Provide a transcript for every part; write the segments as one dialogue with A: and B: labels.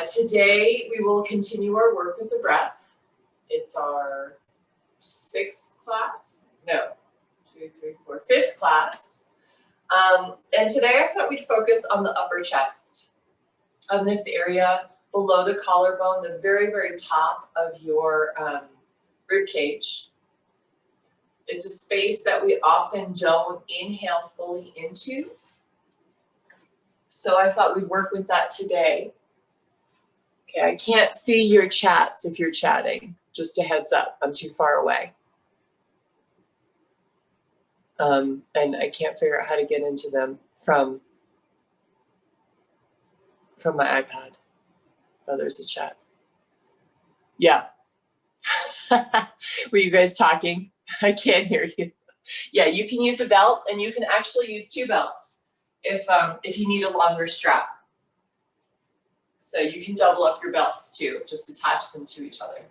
A: Today we will continue our work with the breath. It's our fifth class. And today I thought we'd focus on the upper chest, on this area below the collarbone, the very, very top of your rib cage. It's a space that we often don't inhale fully into. So I thought we'd work with that today. Okay, I can't see your chats if you're chatting. Just a heads up, I'm too far away. And I can't figure out how to get into them from my iPad. Oh, there's a chat. Yeah. Were you guys talking? I can't hear you. Yeah, you can use a belt, and you can actually use two belts if you need a longer strap. So you can double up your belts too, just attach them to each other.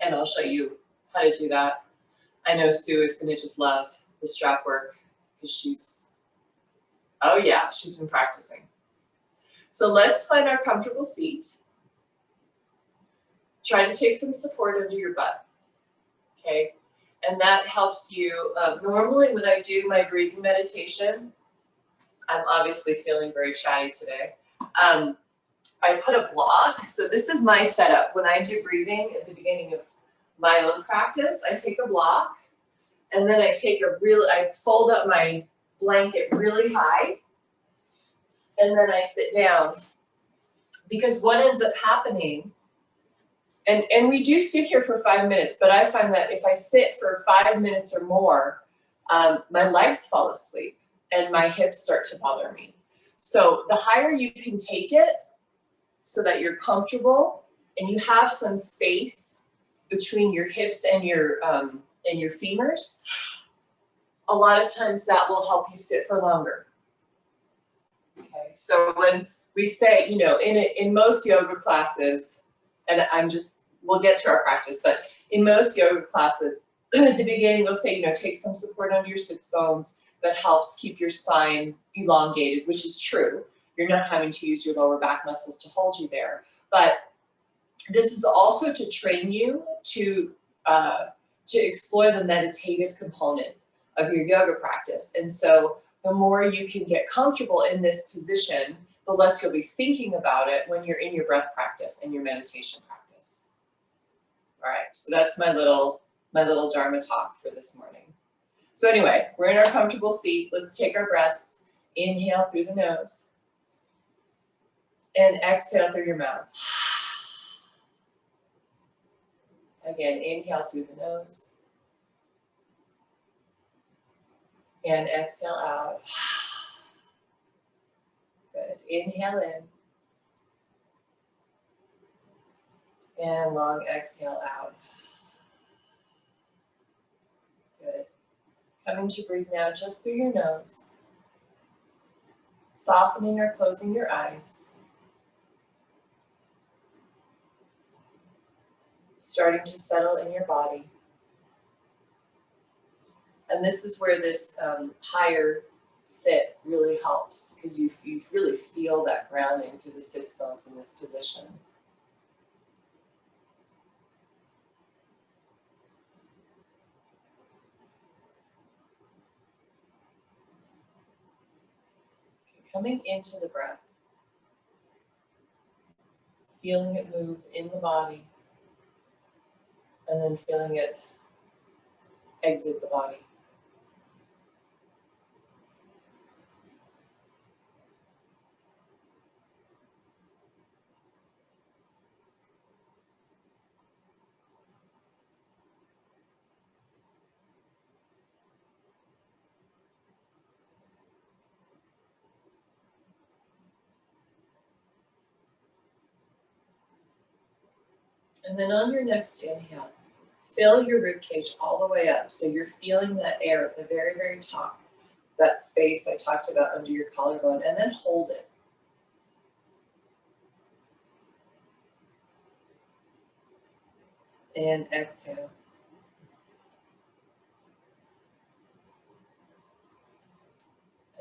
A: And I'll show you how to do that. I know Sue is going to just love the strap work because she's been practicing. So let's find our comfortable seat. Try to take some support under your butt, okay? And that helps you. Normally when I do my breathing meditation, I'm obviously feeling very chatty today. I put a block. So this is my setup. When I do breathing at the beginning of my own practice, I take a block and then I fold up my blanket really high and then I sit down. Because what ends up happening, and we do sit here for 5 minutes, but I find that if I sit for 5 minutes or more, my legs fall asleep and my hips start to bother me. So the higher you can take it so that you're comfortable and you have some space between your hips and your femurs, a lot of times that will help you sit for longer. Okay, so when we say, in most yoga classes, and we'll get to our practice, but in most yoga classes, at the beginning, they'll say, take some support under your sits bones. That helps keep your spine elongated, which is true. You're not having to use your lower back muscles to hold you there. But this is also to train you to explore the meditative component of your yoga practice. And so the more you can get comfortable in this position, the less you'll be thinking about it when you're in your breath practice and your meditation practice. All right, so that's my little Dharma talk for this morning. So anyway, we're in our comfortable seat. Let's take our breaths. Inhale through the nose. And exhale through your mouth. Again, inhale through the nose. And exhale out. Good. Inhale in. And long exhale out. Good. Coming to breathe now just through your nose. Softening or closing your eyes. Starting to settle in your body. And this is where this higher sit really helps, because you really feel that grounding through the sits bones in this position. Coming into the breath, feeling it move in the body, and then feeling it exit the body. And then on your next inhale, fill your rib cage all the way up. So you're feeling that air at the very, very top, that space I talked about under your collarbone, and then hold it. And exhale.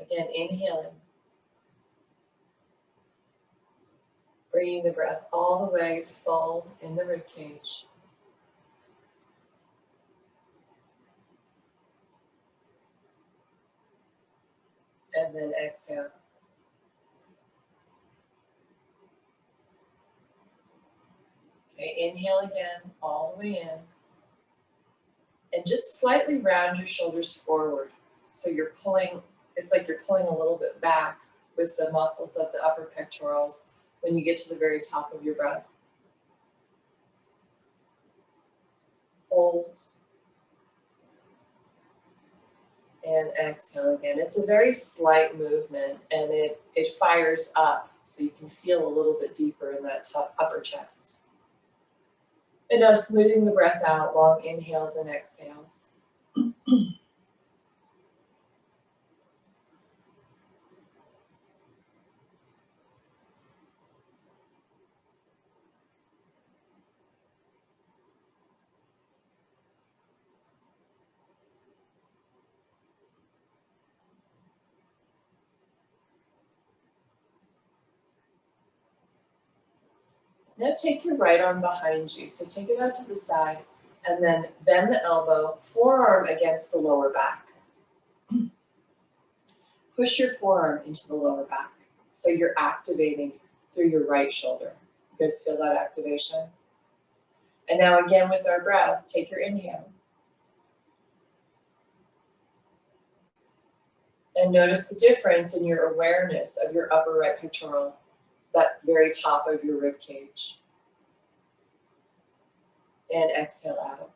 A: Again, inhaling. Bringing the breath all the way full in the rib cage. And then exhale. Okay, inhale again, all the way in. And just slightly round your shoulders forward. So you're pulling, it's like you're pulling a little bit back with the muscles of the upper pectorals when you get to the very top of your breath. Hold. And exhale again. It's a very slight movement and it fires up so you can feel a little bit deeper in that top upper chest. And now smoothing the breath out, long inhales and exhales. Now take your right arm behind you. So take it out to the side and then bend the elbow, forearm against the lower back. Push your forearm into the lower back. So you're activating through your right shoulder. You guys feel that activation? And now again with our breath, take your inhale. And notice the difference in your awareness of your upper right pectoral, that very top of your rib cage. And exhale out.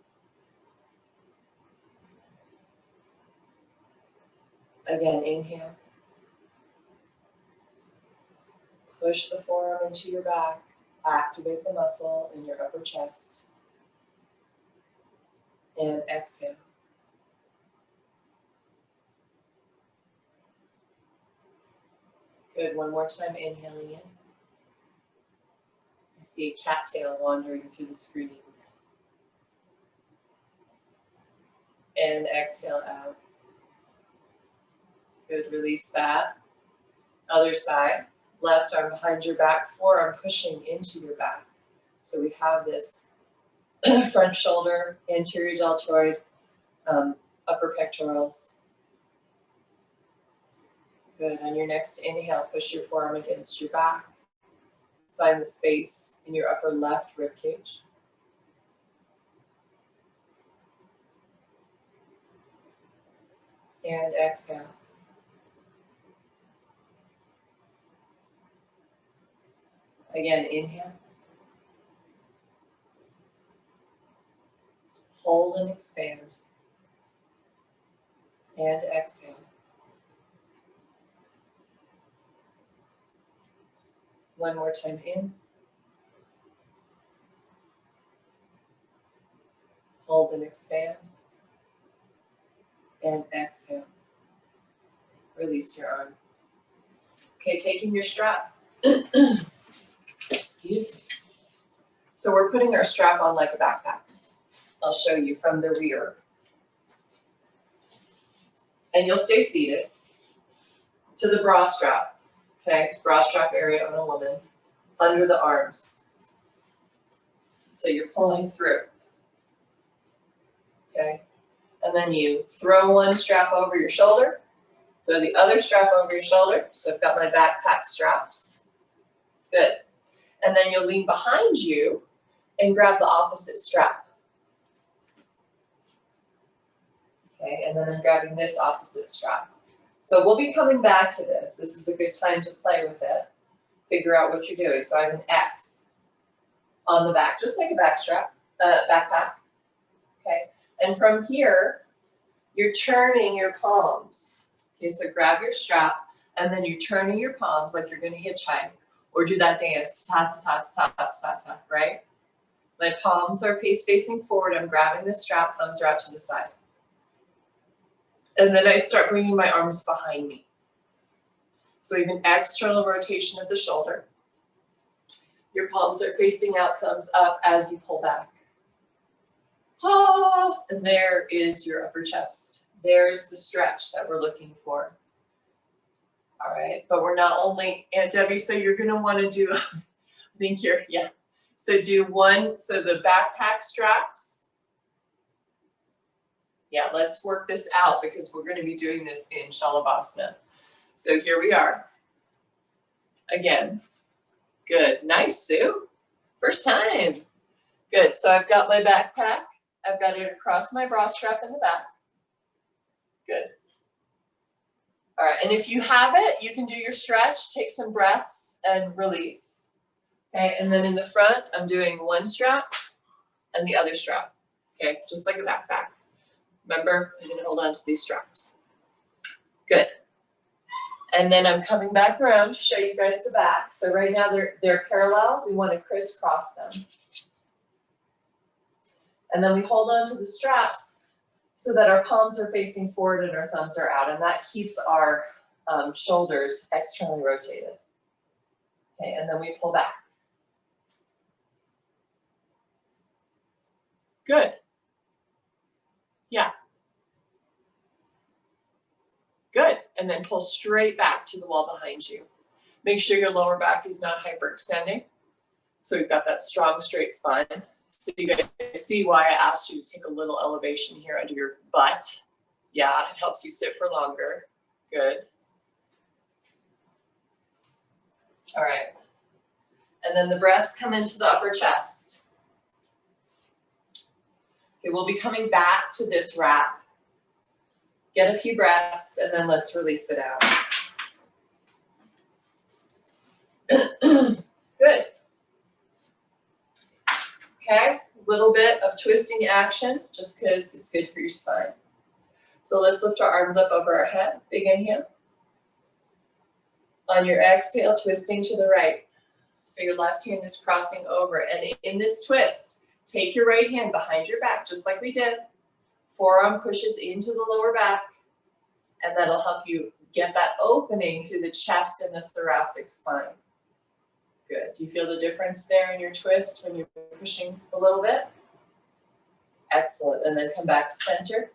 A: Again, inhale. Push the forearm into your back. Activate the muscle in your upper chest. And exhale. Good, one more time, inhaling in. I see a cattail wandering through the screen. And exhale out. Good, release that. Other side, left arm behind your back, forearm pushing into your back. So we have this front shoulder, anterior deltoid, upper pectorals. Good, on your next inhale, push your forearm against your back. Find the space in your upper left rib cage. And exhale. Again, inhale. Hold and expand. And exhale. One more time in. Hold and expand. And exhale. Release your arm. Okay, taking your strap. Excuse me. So we're putting our strap on like a backpack. I'll show you from the rear. And you'll stay seated to the bra strap. Okay, it's bra strap area on a woman, under the arms. So you're pulling through. Okay, and then you throw one strap over your shoulder, throw the other strap over your shoulder. So I've got my backpack straps. Good. And then you'll lean behind you and grab the opposite strap. Okay, and then I'm grabbing this opposite strap. So we'll be coming back to this. This is a good time to play with it. Figure out what you're doing. So I have an X on the back, just like a backpack. Okay, and from here, you're turning your palms. Okay, so grab your strap, and then you're turning your palms like you're going to hitchhike or do that dance, ta-ta-ta-ta-ta-ta-ta, right? My palms are facing forward. I'm grabbing the strap, thumbs are out to the side. And then I start bringing my arms behind me. So you have an external rotation of the shoulder. Your palms are facing out, thumbs up as you pull back. Ah, and there is your upper chest. There's the stretch that we're looking for. All right, but we're not only, Aunt Debbie, so you're gonna wanna do think you're, yeah. So do one, so the backpack straps. Yeah, let's work this out because we're going to be doing this in Shalabhasana. So here we are. Again, good. Nice, Sue. First time. Good. So I've got my backpack. I've got it across my bra strap in the back. Good. All right, and if you have it, you can do your stretch, take some breaths, and release. Okay, and then in the front, I'm doing one strap and the other strap. Okay, just like a backpack. Remember, I'm gonna hold on to these straps. Good. And then I'm coming back around to show you guys the back. So right now they're parallel. We want to crisscross them. And then we hold on to the straps so that our palms are facing forward and our thumbs are out. And that keeps our shoulders externally rotated. Okay, and then we pull back. Good. Yeah. Good. And then pull straight back to the wall behind you. Make sure your lower back is not hyperextending. So we've got that strong, straight spine. So you guys see why I asked you to take a little elevation here under your butt. Yeah, it helps you sit for longer. Good. All right. And then the breaths come into the upper chest. Okay, we'll be coming back to this wrap. Get a few breaths, and then let's release it out. Good. Okay, a little bit of twisting action, just because it's good for your spine. So let's lift our arms up over our head. Big inhale. On your exhale, twisting to the right. So your left hand is crossing over. And in this twist, take your right hand behind your back, just like we did. Forearm pushes into the lower back, and that'll help you get that opening through the chest and the thoracic spine. Good. Do you feel the difference there in your twist when you're pushing a little bit? Excellent. And then come back to center.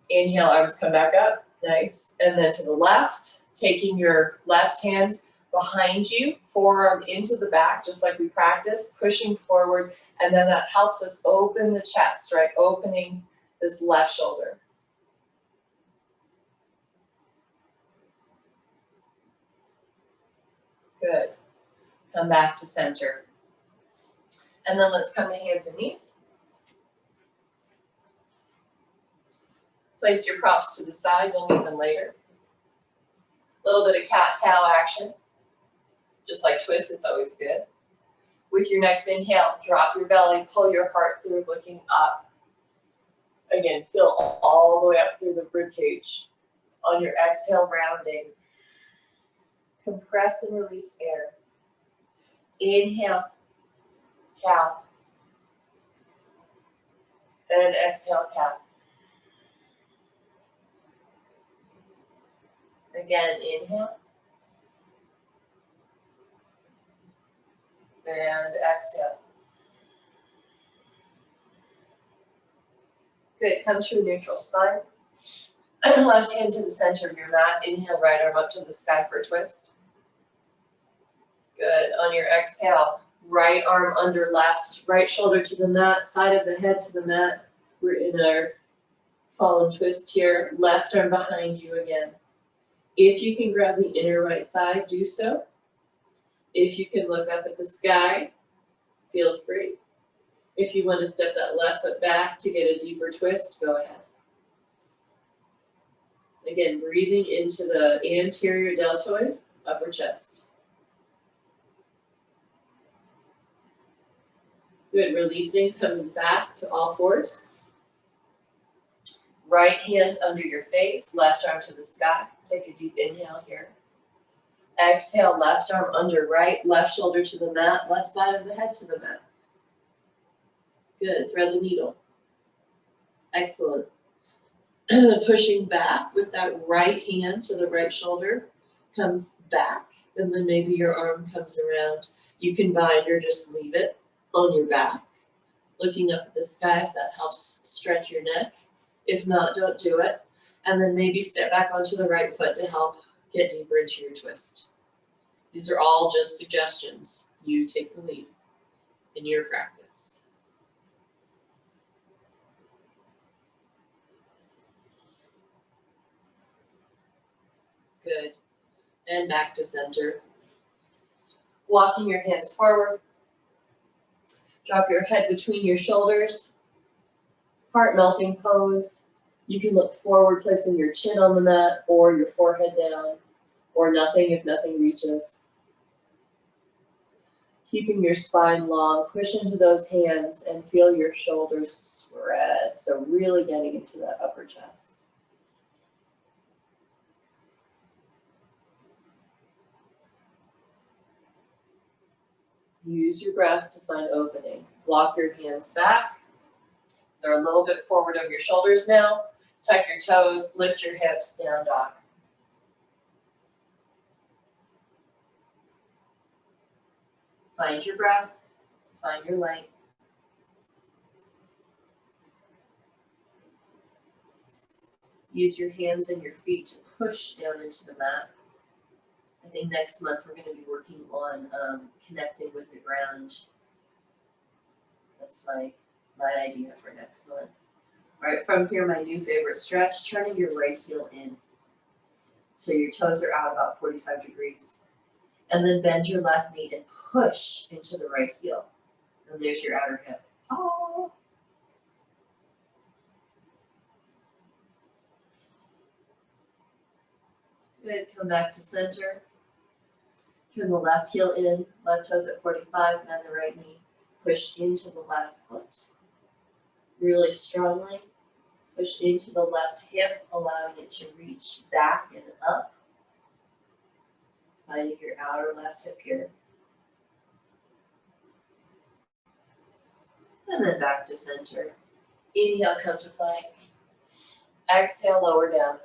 A: Inhale, arms come back up. Nice. And then to the left, taking your left hand behind you, forearm into the back, just like we practiced, pushing forward. And then that helps us open the chest, right? Opening this left shoulder. Good. Come back to center. And then let's come to hands and knees. Place your props to the side, you'll need them later. A little bit of cat-cow action. Just like twist, it's always good. With your next inhale, drop your belly, pull your heart through, looking up. Again, fill all the way up through the ribcage. On your exhale, rounding. Compress and release air. Inhale, cow. And exhale, cat. Again, inhale. And exhale. Good, come to a neutral spine. Left hand to the center of your mat. Inhale, right arm up to the sky for a twist. Good, on your exhale, right arm under left, right shoulder to the mat, side of the head to the mat. We're in our fallen twist here. Left arm behind you again. If you can grab the inner right thigh, do so. If you can look up at the sky, feel free. If you want to step that left foot back to get a deeper twist, go ahead. Again, breathing into the anterior deltoid, upper chest. Good, releasing, coming back to all fours. Right hand under your face, left arm to the sky. Take a deep inhale here. Exhale, left arm under right, left shoulder to the mat, left side of the head to the mat. Good, thread the needle. Excellent. Pushing back with that right hand so the right shoulder comes back, and then maybe your arm comes around. You can bind or just leave it on your back. Looking up at the sky if that helps stretch your neck. If not, don't do it. And then maybe step back onto the right foot to help get deeper into your twist. These are all just suggestions. You take the lead in your practice. Good. And back to center. Walking your hands forward. Drop your head between your shoulders. Heart melting pose. You can look forward, placing your chin on the mat or your forehead down, or nothing if nothing reaches. Keeping your spine long, push into those hands and feel your shoulders spread. So really getting into that upper chest. Use your breath to find opening. Walk your hands back. They're a little bit forward of your shoulders now. Tuck your toes, lift your hips, down dog. Find your breath, find your light. Use your hands and your feet to push down into the mat. I think next month we're going to be working on connecting with the ground. That's my idea for next month. All right, from here, my new favorite stretch, turning your right heel in. So your toes are out about 45 degrees. And then bend your left knee and push into the right heel. And there's your outer hip. Oh. Good, come back to center. Turn the left heel in, left toes at 45, bend the right knee. Push into the left foot. Really strongly. Push into the left hip, allowing it to reach back and up. Finding your outer left hip here. And then back to center. Inhale, come to plank. Exhale, lower down.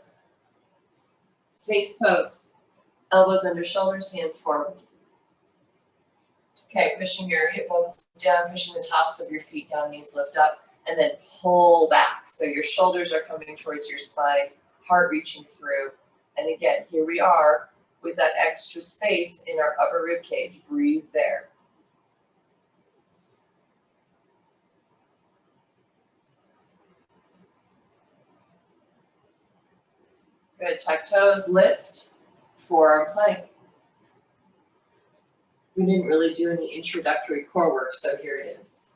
A: Sphinx pose. Elbows under shoulders, hands forward. Okay, pushing your hip bones down, pushing the tops of your feet down, knees lift up, and then pull back. So your shoulders are coming towards your spine, heart reaching through. And again, here we are with that extra space in our upper rib cage. Breathe there. Good, tuck toes, lift, forearm plank. We didn't really do any introductory core work, so here it is.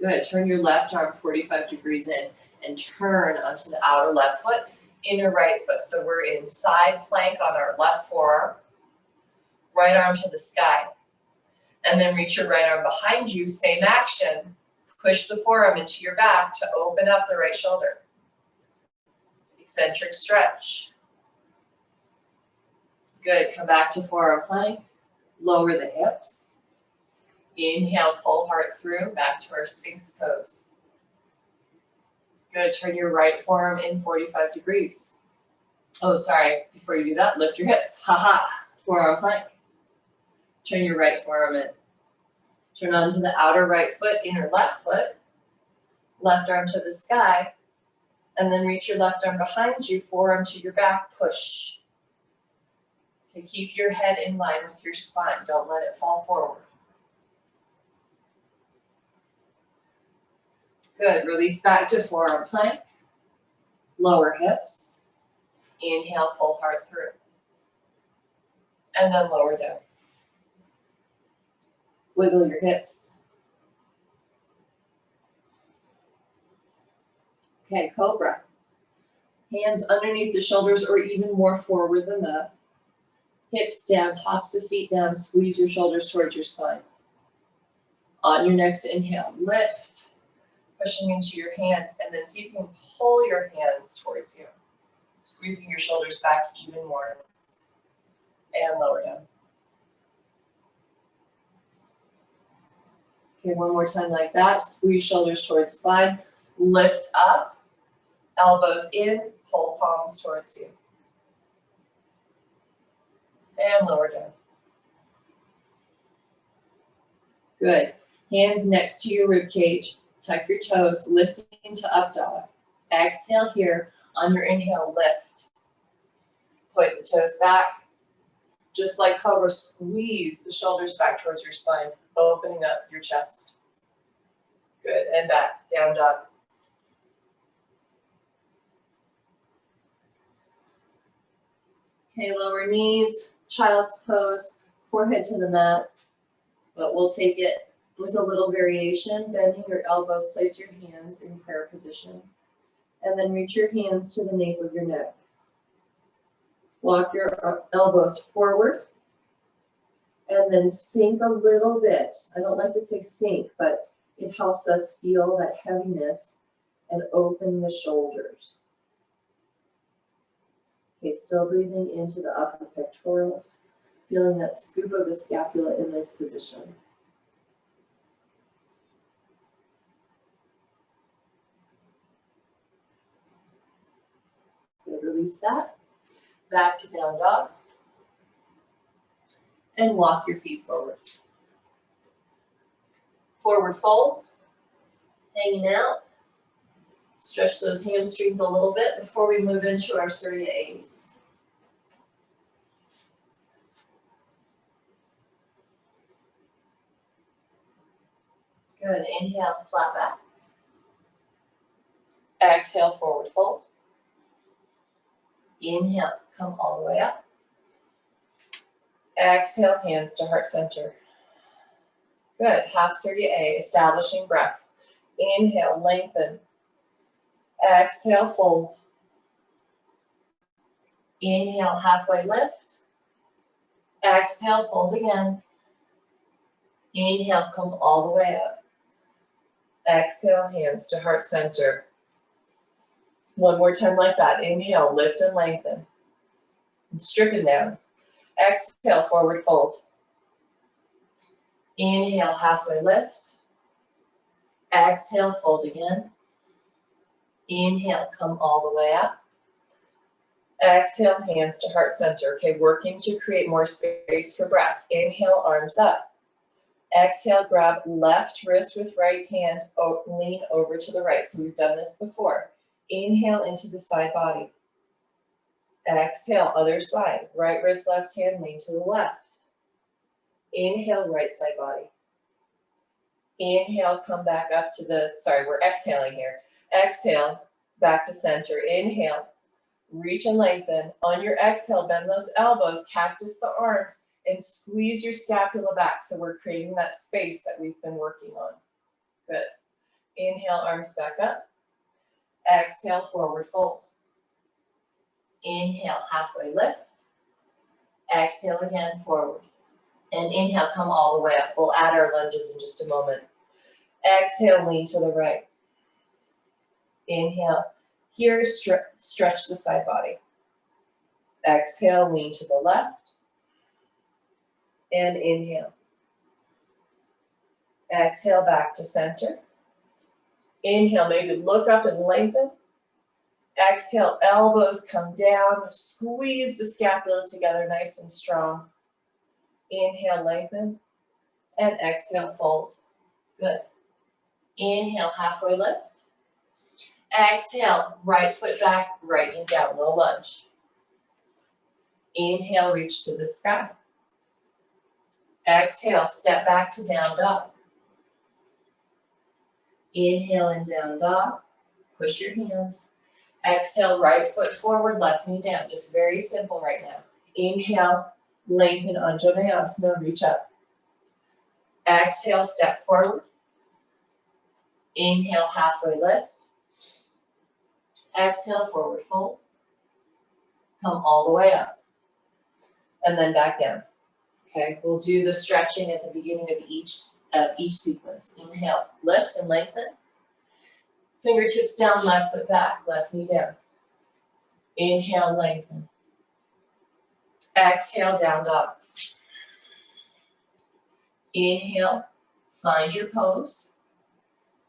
A: Good, turn your left arm 45 degrees in and turn onto the outer left foot, inner right foot. So we're in side plank on our left forearm, right arm to the sky. And then reach your right arm behind you, same action. Push the forearm into your back to open up the right shoulder. Eccentric stretch. Good, come back to forearm plank. Lower the hips. Inhale, pull heart through, back to our Sphinx pose. Good, turn your right forearm in 45 degrees. Oh, sorry, before you do that, lift your hips. Ha-ha, forearm plank. Turn your right forearm in. Turn onto the outer right foot, inner left foot. Left arm to the sky. And then reach your left arm behind you, forearm to your back, push. Okay, keep your head in line with your spine. Don't let it fall forward. Good, release back to forearm plank. Lower hips. Inhale, pull heart through. And then lower down. Wiggle your hips. Okay, cobra. Hands underneath the shoulders or even more forward than that. Hips down, tops of feet down, squeeze your shoulders towards your spine. On your next inhale, lift, pushing into your hands, and then see if you can pull your hands towards you. Squeezing your shoulders back even more. And lower down. Okay, one more time like that. Squeeze shoulders towards spine. Lift up, elbows in, pull palms towards you. And lower down. Good. Hands next to your rib cage. Tuck your toes, lifting into up dog. Exhale here. On your inhale, lift. Point the toes back. Just like cobra, squeeze the shoulders back towards your spine, opening up your chest. Good, and back, down dog. Okay, lower knees, child's pose, forehead to the mat, but we'll take it with a little variation, bending your elbows, place your hands in prayer position, and then reach your hands to the nape of your neck. Walk your elbows forward, and then sink a little bit. I don't like to say sink, but it helps us feel that heaviness and open the shoulders. Okay, still breathing into the upper pectorals, feeling that scoop of the scapula in this position. Good, release that. Back to down dog. And walk your feet forward. Forward fold, hanging out. Stretch those hamstrings a little bit before we move into our Surya A's. Good, inhale, flat back. Exhale, forward fold. Inhale, come all the way up. Exhale, hands to heart center. Good, half Surya A, establishing breath. Inhale, lengthen. Exhale, fold. Inhale, halfway lift. Exhale, fold again. Inhale, come all the way up. Exhale, hands to heart center. One more time like that. Inhale, lift and lengthen. And stripping down. Exhale, forward fold. Inhale, halfway lift. Exhale, fold again. Inhale, come all the way up. Exhale, hands to heart center. Okay, working to create more space for breath. Inhale, arms up. Exhale, grab left wrist with right hand, lean over to the right. So we've done this before. Inhale into the side body. Exhale, other side. Right wrist, left hand, lean to the left. Inhale, right side body. Inhale, come back up to the, we're exhaling here. Exhale, back to center. Inhale, reach and lengthen. On your exhale, bend those elbows, cactus the arms, and squeeze your scapula back. So we're creating that space that we've been working on. Good. Inhale, arms back up. Exhale, forward fold. Inhale, halfway lift. Exhale again, forward. And inhale, come all the way up. We'll add our lunges in just a moment. Exhale, lean to the right. Inhale, here, stretch the side body. Exhale, lean to the left. And inhale. Exhale, back to center. Inhale, maybe look up and lengthen. Exhale, elbows come down. Squeeze the scapula together nice and strong. Inhale, lengthen. And exhale, fold. Good. Inhale, halfway lift. Exhale, right foot back, right knee down, low lunge. Inhale, reach to the sky. Exhale, step back to down dog. Inhale and down dog. Push your hands. Exhale, right foot forward, left knee down. Just very simple right now. Inhale, lengthen Anjaneyasana, reach up. Exhale, step forward. Inhale, halfway lift. Exhale, forward fold. Come all the way up. And then back down. Okay, we'll do the stretching at the beginning of each sequence. Inhale, lift and lengthen. Fingertips down, left foot back, left knee down. Inhale, lengthen. Exhale, down dog. Inhale, find your pose.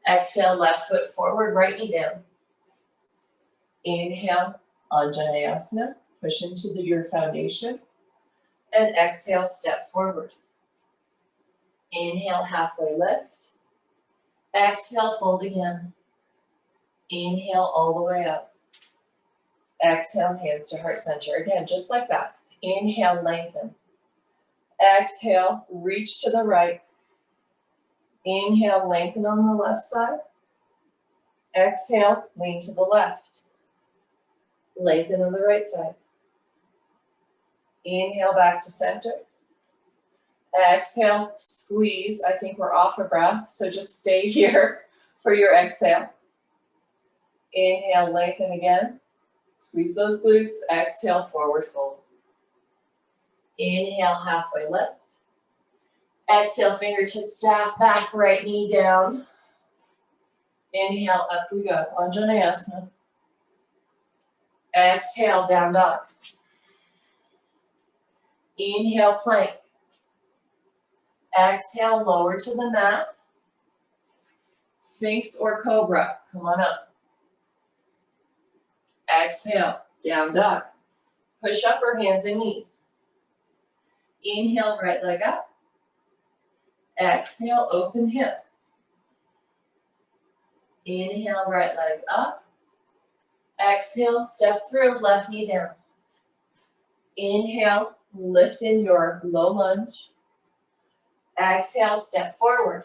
A: Exhale, left foot forward, right knee down. Inhale, Anjaneyasana, push into your foundation. And exhale, step forward. Inhale, halfway lift. Exhale, fold again. Inhale all the way up. Exhale, hands to heart center. Again, just like that. Inhale, lengthen. Exhale, reach to the right. Inhale, lengthen on the left side. Exhale, lean to the left. Lengthen on the right side. Inhale, back to center. Exhale, squeeze. I think we're off of breath, so just stay here for your exhale. Inhale, lengthen again. Squeeze those glutes. Exhale, forward fold. Inhale, halfway lift. Exhale, fingertips stack, back, right knee down. Inhale, up we go. Anjaneyasana. Exhale, down dog. Inhale, plank. Exhale, lower to the mat. Sphinx or cobra. Come on up. Exhale, down dog. Push up or hands and knees. Inhale, right leg up. Exhale, open hip. Inhale, right leg up. Exhale, step through, left knee down. Inhale, lift in your low lunge. Exhale, step forward.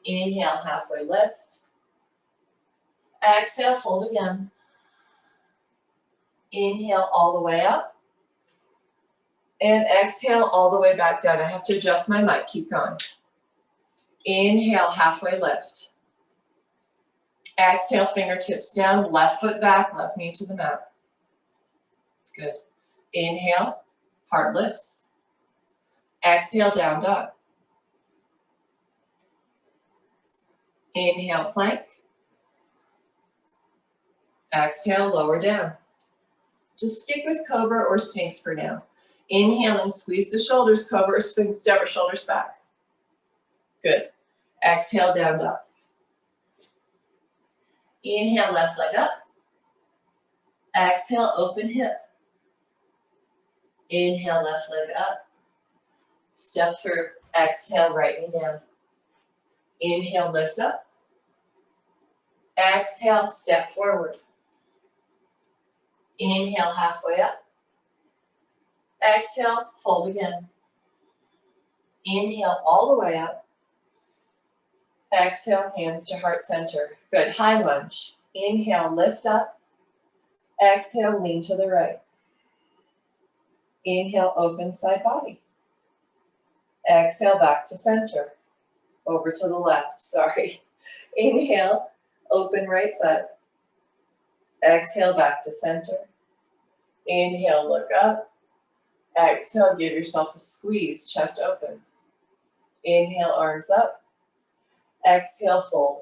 A: Inhale, halfway lift. Exhale, fold again. Inhale all the way up. And exhale all the way back down. I have to adjust my mic, keep going. Inhale, halfway lift. Exhale, fingertips down, left foot back, left knee to the mat. Good. Inhale, heart lifts. Exhale, down dog. Inhale, plank. Exhale, lower down. Just stick with cobra or sphinx for now. Inhaling, squeeze the shoulders, cobra or sphinx, step or shoulders back. Good. Exhale, down dog. Inhale, left leg up. Exhale, open hip. Inhale, left leg up. Step through. Exhale, right knee down. Inhale, lift up. Exhale, step forward. Inhale, halfway up. Exhale, fold again. Inhale all the way up. Exhale, hands to heart center. Good, high lunge. Inhale, lift up. Exhale, lean to the right. Inhale, open side body. Exhale, back to center. Over to the left, sorry. Inhale, open right side. Exhale, back to center. Inhale, look up. Exhale, give yourself a squeeze, chest open. Inhale, arms up. Exhale, fold.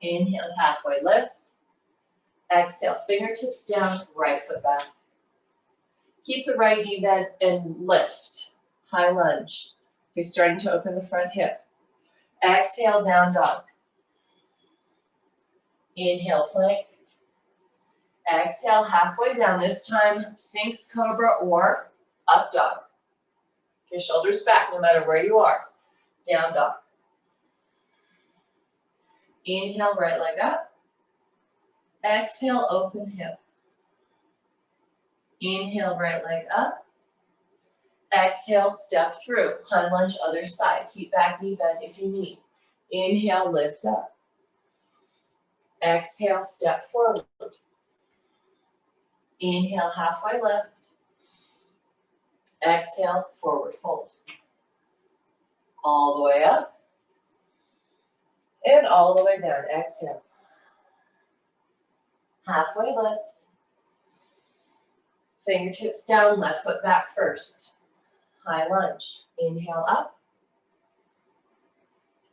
A: Inhale, halfway lift. Exhale, fingertips down, right foot back. Keep the right knee bent and lift. High lunge. Okay, starting to open the front hip. Exhale, down dog. Inhale, plank. Exhale, halfway down. This time, Sphinx, Cobra, or up dog. Okay, shoulders back no matter where you are. Down dog. Inhale, right leg up. Exhale, open hip. Inhale, right leg up. Exhale, step through. High lunge, other side. Keep back knee bent if you need. Inhale, lift up. Exhale, step forward. Inhale, halfway lift. Exhale, forward fold. All the way up. And all the way down. Exhale. Halfway lift. Fingertips down, left foot back first. High lunge. Inhale up.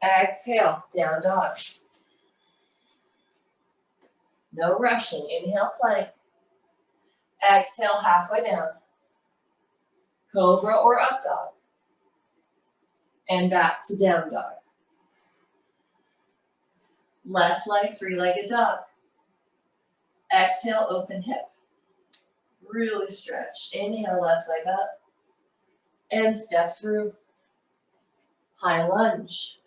A: Exhale, down dog. No rushing. Inhale, plank. Exhale, halfway down. Cobra or up dog. And back to down dog. Left leg, three-legged dog. Exhale, open hip. Really stretch. Inhale, left leg up. And step through. High lunge.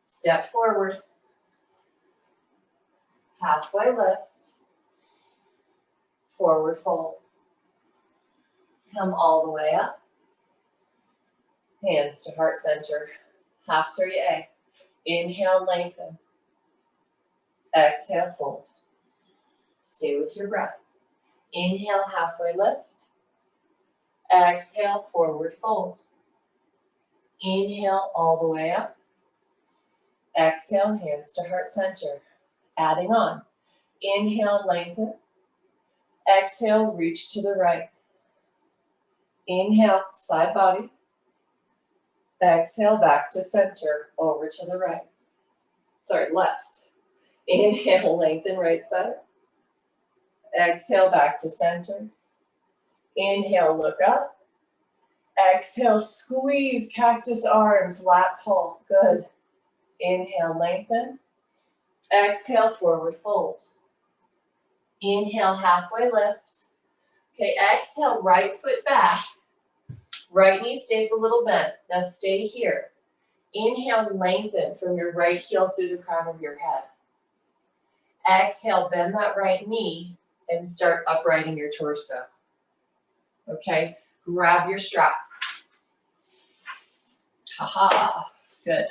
A: Step forward. halfway lift, forward fold. Come all the way up. Hands to heart center. Half surya. Inhale, lengthen. Exhale, fold. Stay with your breath. Inhale, halfway lift. Exhale, forward fold. Inhale all the way up. Exhale, hands to heart center. Adding on. Inhale, lengthen. Exhale, reach to the right. Inhale, side body. Exhale, back to center, over to the right. Sorry, left. Inhale, lengthen right side. Exhale, back to center. Inhale, look up. Exhale, squeeze cactus arms, lat pull. Good. Inhale, lengthen. Exhale, forward fold. Inhale, halfway lift. Okay, exhale, right foot back. Right knee stays a little bent. Now stay here. Inhale, lengthen from your right heel through the crown of your head. Exhale, bend that right knee and start uprighting your torso. Okay, grab your strap. Ha-ha, good.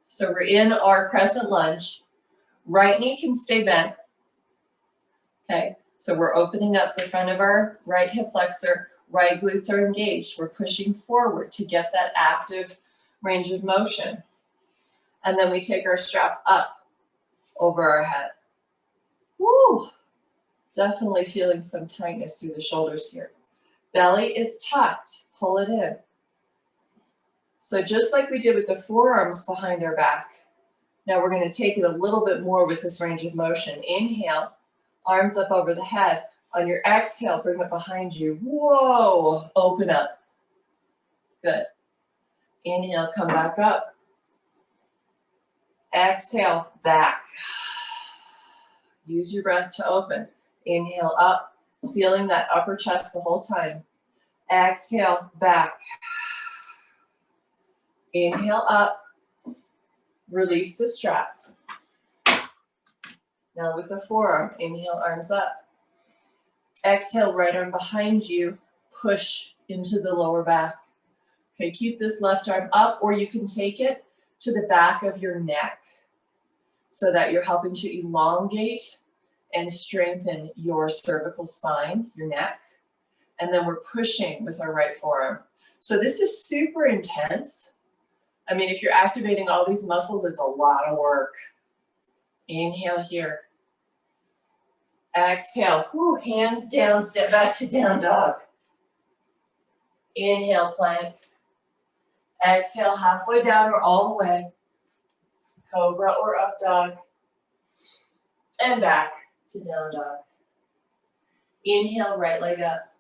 A: So we're in our crescent lunge. Right knee can stay bent. Okay, so we're opening up the front of our right hip flexor. Right glutes are engaged. We're pushing forward to get that active range of motion. And then we take our strap up over our head. Woo! Definitely feeling some tightness through the shoulders here. Belly is tucked. Pull it in. So just like we did with the forearms behind our back, now we're going to take it a little bit more with this range of motion. Inhale, arms up over the head. On your exhale, bring it behind you. Whoa, open up. Good. Inhale, come back up. Exhale, back. Use your breath to open. Inhale up, feeling that upper chest the whole time. Exhale, back. Inhale up, release the strap. Now with the forearm, inhale, arms up. Exhale, right arm behind you, push into the lower back. Okay, keep this left arm up, or you can take it to the back of your neck so that you're helping to elongate and strengthen your cervical spine, your neck. And then we're pushing with our right forearm. So this is super intense. I mean, if you're activating all these muscles, it's a lot of work. Inhale here. Exhale, whoo, hands down, step back to down dog. Inhale, plank. Exhale, halfway down or all the way. Cobra or up dog. And back to down dog. Inhale, right leg up.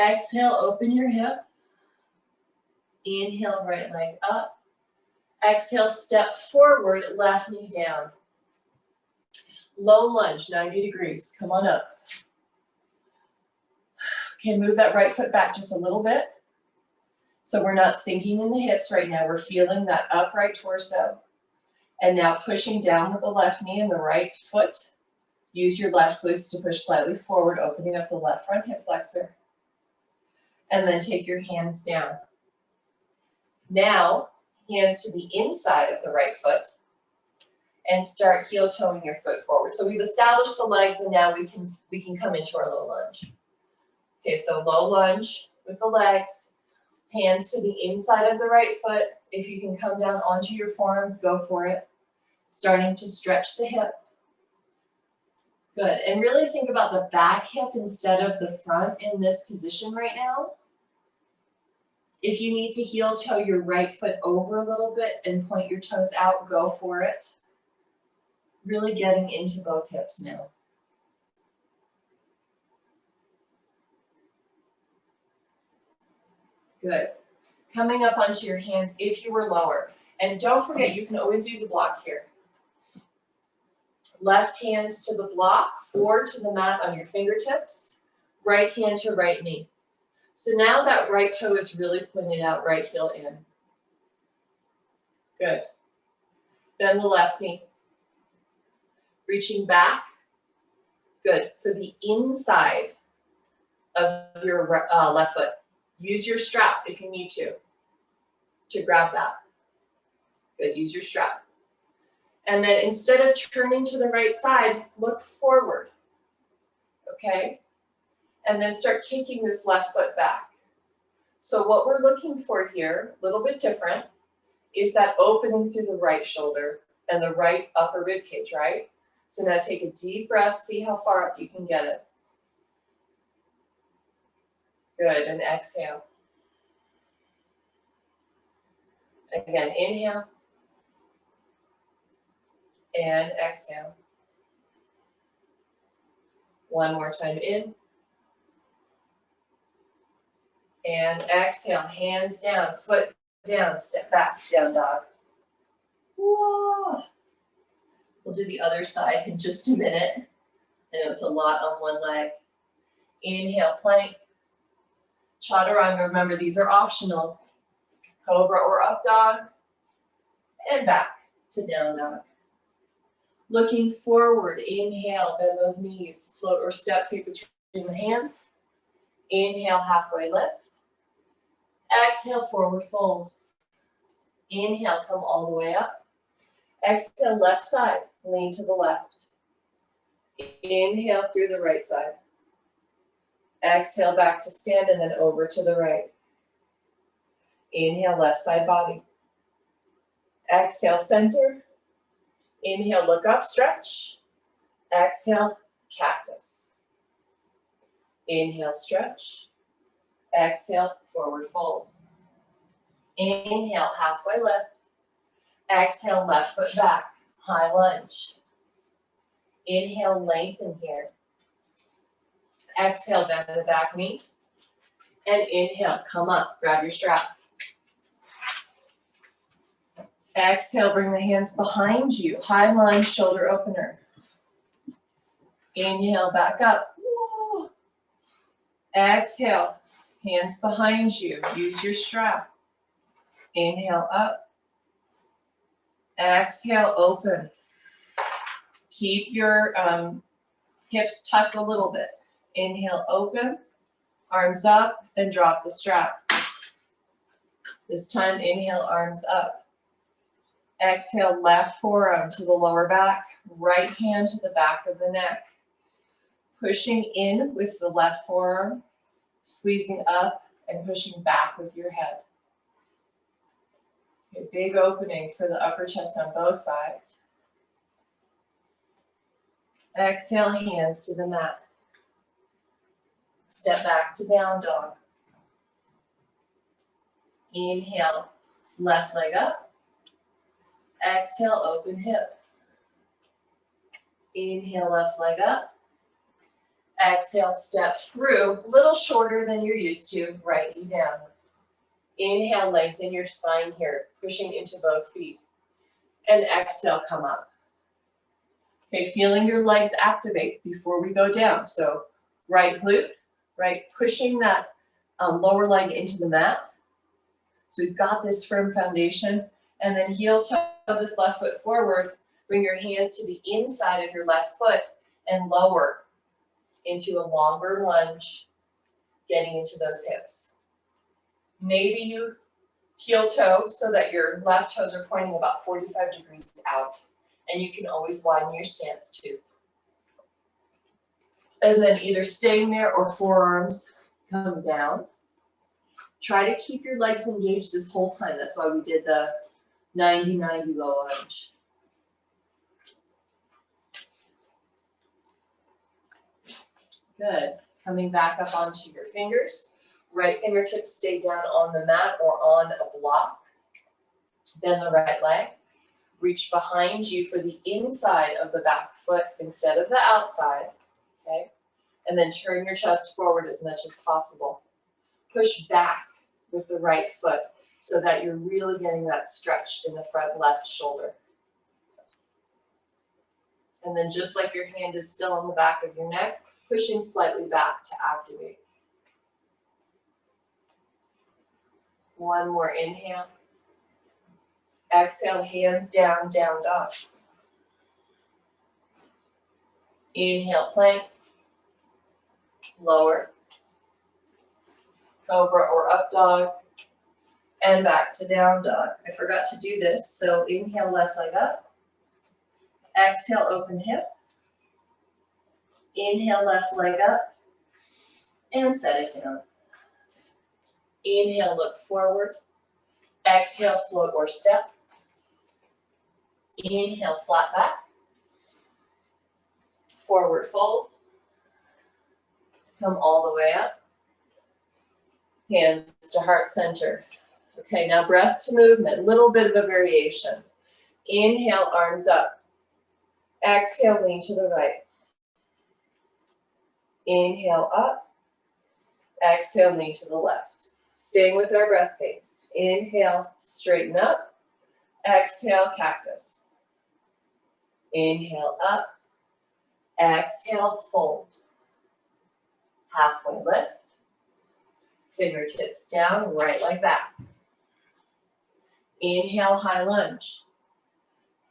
A: Exhale, open your hip. Inhale, right leg up. Exhale, step forward, left knee down. Low lunge, 90 degrees. Come on up. Okay, move that right foot back just a little bit. So we're not sinking in the hips right now. We're feeling that upright torso. And now pushing down with the left knee and the right foot. Use your left glutes to push slightly forward, opening up the left front hip flexor. And then take your hands down. Now, hands to the inside of the right foot. And start heel toeing your foot forward. So we've established the legs, and now we can come into our low lunge. Okay, so low lunge with the legs, hands to the inside of the right foot. If you can come down onto your forearms, go for it. Starting to stretch the hip. Good, and really think about the back hip instead of the front in this position right now. If you need to heel toe your right foot over a little bit and point your toes out, go for it. Really getting into both hips now. Good. Coming up onto your hands if you were lower. And don't forget, you can always use a block here. Left hand to the block or to the mat on your fingertips. Right hand to right knee. So now that right toe is really pointed out, right heel in. Good. Bend the left knee. Reaching back. Good. For the inside of your left foot. Use your strap if you need to grab that. Good. Use your strap. And then instead of turning to the right side, look forward. Okay? And then start kicking this left foot back. So what we're looking for here, a little bit different, is that opening through the right shoulder and the right upper rib cage, right? So now take a deep breath, see how far up you can get it. Good, and exhale. Again, inhale. And exhale. One more time, in. And exhale, hands down, foot down, step back, down dog. Whoa. We'll do the other side in just a minute. I know it's a lot on one leg. Inhale, plank. Chaturanga, remember these are optional. Cobra or up dog. And back to down dog. Looking forward, inhale, bend those knees. Float or step feet between the hands. Inhale, halfway lift. Exhale, forward fold. Inhale, come all the way up. Exhale, left side, lean to the left. Inhale through the right side. Exhale, back to stand and then over to the right. Inhale, left side body. Exhale, center. Inhale, look up, stretch. Exhale, cactus. Inhale, stretch. Exhale, forward fold. Inhale, halfway lift. Exhale, left foot back, high lunge. Inhale, lengthen here. Exhale, bend the back knee. And inhale, come up, grab your strap. Exhale, bring the hands behind you. High lunge, shoulder opener. Inhale, back up. Whoa. Exhale, hands behind you. Use your strap. Inhale, up. Exhale, open. Keep your hips tucked a little bit. Inhale, open. Arms up and drop the strap. This time, inhale, arms up. Exhale, left forearm to the lower back, right hand to the back of the neck. Pushing in with the left forearm, squeezing up and pushing back with your head. Okay, big opening for the upper chest on both sides. Exhale, hands to the mat. Step back to down dog. Inhale, left leg up. Exhale, open hip. Inhale, left leg up. Exhale, step through, a little shorter than you're used to, right knee down. Inhale, lengthen your spine here, pushing into both feet. And exhale, come up. Okay, feeling your legs activate before we go down. So right glute, right, pushing that lower leg into the mat. So we've got this firm foundation. And then heel toe this left foot forward. Bring your hands to the inside of your left foot and lower into a longer lunge, getting into those hips. Maybe you heel toe so that your left toes are pointing about 45 degrees out. And you can always widen your stance too. And then either staying there or forearms come down. Try to keep your legs engaged this whole time. That's why we did the 90-90 low lunge. Good. Coming back up onto your fingers. Right fingertips stay down on the mat or on a block. Bend the right leg. Reach behind you for the inside of the back foot instead of the outside. Okay? And then turn your chest forward as much as possible. Push back with the right foot so that you're really getting that stretch in the front left shoulder. And then just like your hand is still on the back of your neck, pushing slightly back to activate. One more inhale. Exhale, hands down, down dog. Inhale, plank. Lower. Cobra or up dog. And back to down dog. I forgot to do this, so inhale, left leg up. Exhale, open hip. Inhale, left leg up. And set it down. Inhale, look forward. Exhale, float or step. Inhale, flat back. Forward fold. Come all the way up. Hands to heart center. Okay, now breath to movement, little bit of a variation. Inhale, arms up. Exhale, lean to the right. Inhale, up. Exhale, lean to the left. Staying with our breath pace. Inhale, straighten up. Exhale, cactus. Inhale, up. Exhale, fold. Halfway lift. Fingertips down, right leg back. Inhale, high lunge.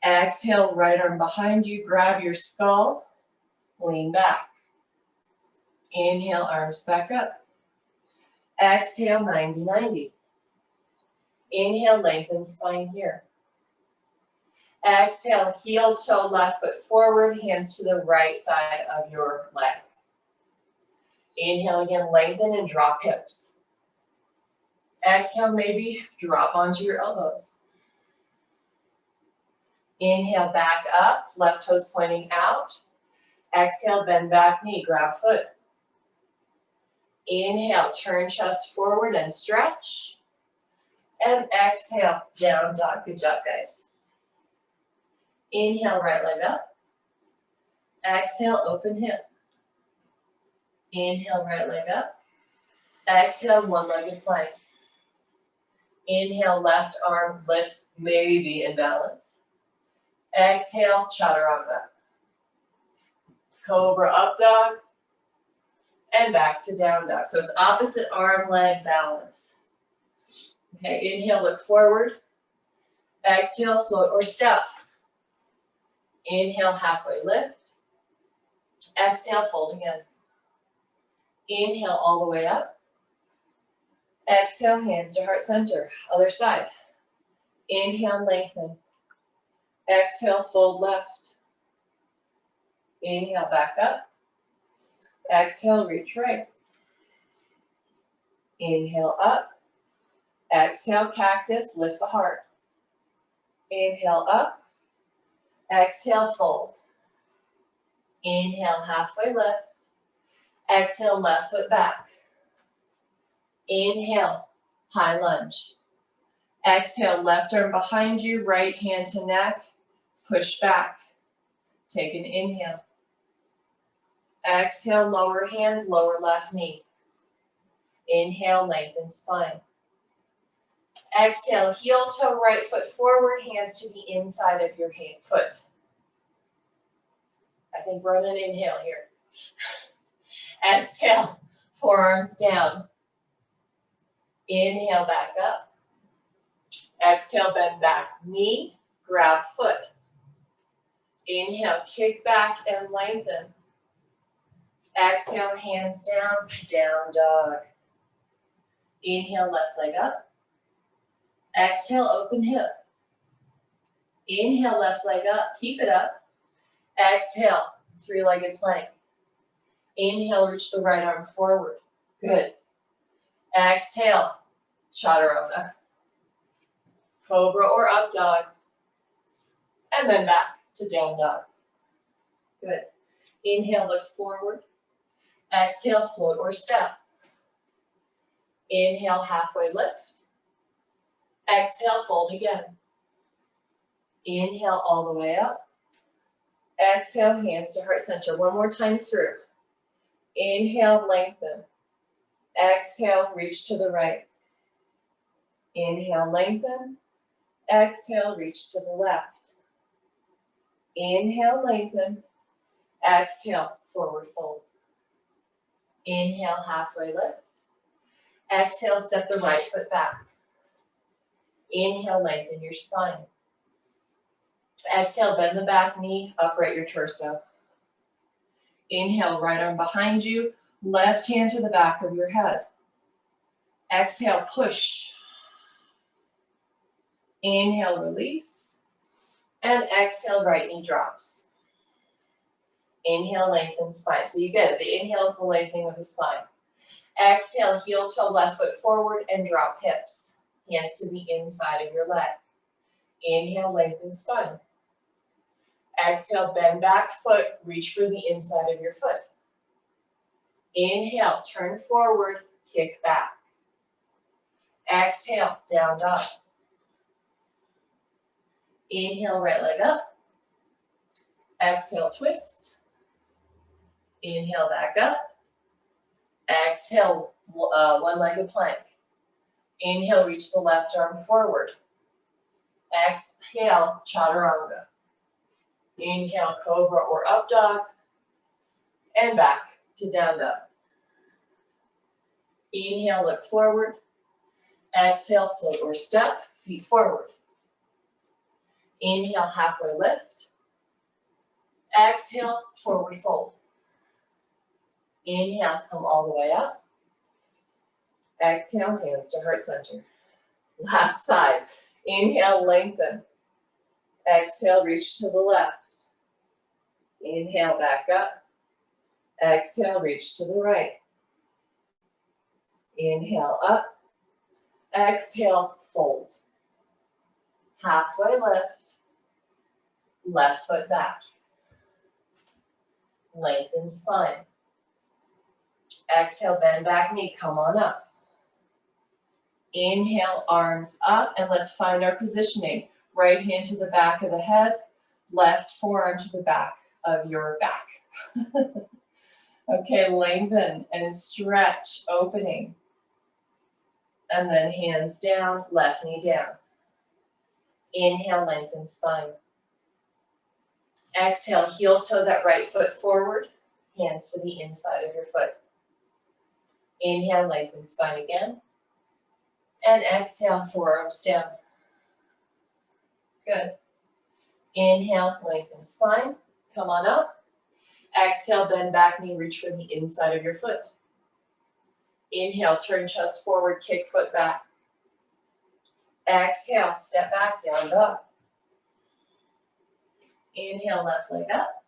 A: Exhale, right arm behind you, grab your skull, lean back. Inhale, arms back up. Exhale, 90-90. Inhale, lengthen spine here. Exhale, heel toe, left foot forward, hands to the right side of your leg. Inhale again, lengthen and drop hips. Exhale, maybe drop onto your elbows. Inhale, back up, left toes pointing out. Exhale, bend back knee, grab foot. Inhale, turn chest forward and stretch. And exhale, down dog. Good job, guys. Inhale, right leg up. Exhale, open hip. Inhale, right leg up. Exhale, one-legged plank. Inhale, left arm lifts, maybe in balance. Exhale, chaturanga. Cobra up dog. And back to down dog. So it's opposite arm, leg balance. Okay, inhale, look forward. Exhale, float or step. Inhale, halfway lift. Exhale, fold again. Inhale, all the way up. Exhale, hands to heart center. Other side. Inhale, lengthen. Exhale, fold left. Inhale, back up. Exhale, reach right. Inhale, up. Exhale, cactus, lift the heart. Inhale, up. Exhale, fold. Inhale, halfway lift. Exhale, left foot back. Inhale, high lunge. Exhale, left arm behind you, right hand to neck. Push back. Take an inhale. Exhale, lower hands, lower left knee. Inhale, lengthen spine. Exhale, heel toe, right foot forward, hands to the inside of your foot. I think we're on an inhale here. Exhale, forearms down. Inhale, back up. Exhale, bend back knee, grab foot. Inhale, kick back and lengthen. Exhale, hands down, down dog. Inhale, left leg up. Exhale, open hip. Inhale, left leg up, keep it up. Exhale, three-legged plank. Inhale, reach the right arm forward. Good. Exhale, chaturanga. Cobra or up dog. And then back to down dog. Good. Inhale, look forward. Exhale, float or step. Inhale, halfway lift. Exhale, fold again. Inhale, all the way up. Exhale, hands to heart center. One more time through. Inhale, lengthen. Exhale, reach to the right. Inhale, lengthen. Exhale, reach to the left. Inhale, lengthen. Exhale, forward fold. Inhale, halfway lift. Exhale, step the right foot back. Inhale, lengthen your spine. Exhale, bend the back knee, upright your torso. Inhale, right arm behind you, left hand to the back of your head. Exhale, push. Inhale, release. And exhale, right knee drops. Inhale, lengthen spine. So you get it. The inhale is the lengthening of the spine. Exhale, heel toe, left foot forward and drop hips. Hands to the inside of your leg. Inhale, lengthen spine. Exhale, bend back foot, reach for the inside of your foot. Inhale, turn forward, kick back. Exhale, down dog. Inhale, right leg up. Exhale, twist. Inhale, back up. Exhale, one-legged plank. Inhale, reach the left arm forward. Exhale, chaturanga. Inhale, cobra or up dog. And back to down dog. Inhale, look forward. Exhale, float or step, feet forward. Inhale, halfway lift. Exhale, forward fold. Inhale, come all the way up. Exhale, hands to heart center. Last side. Inhale, lengthen. Exhale, reach to the left. Inhale, back up. Exhale, reach to the right. Inhale, up. Exhale, fold. Halfway lift. Left foot back. Lengthen spine. Exhale, bend back knee, come on up. Inhale, arms up, and let's find our positioning. Right hand to the back of the head, left forearm to the back of your back. Okay, lengthen and stretch, opening. And then hands down, left knee down. Inhale, lengthen spine. Exhale, heel toe that right foot forward, hands to the inside of your foot. Inhale, lengthen spine again. And exhale, forearms down. Good. Inhale, lengthen spine. Come on up. Exhale, bend back knee, reach for the inside of your foot. Inhale, turn chest forward, kick foot back. Exhale, step back, down dog. Inhale, left leg up.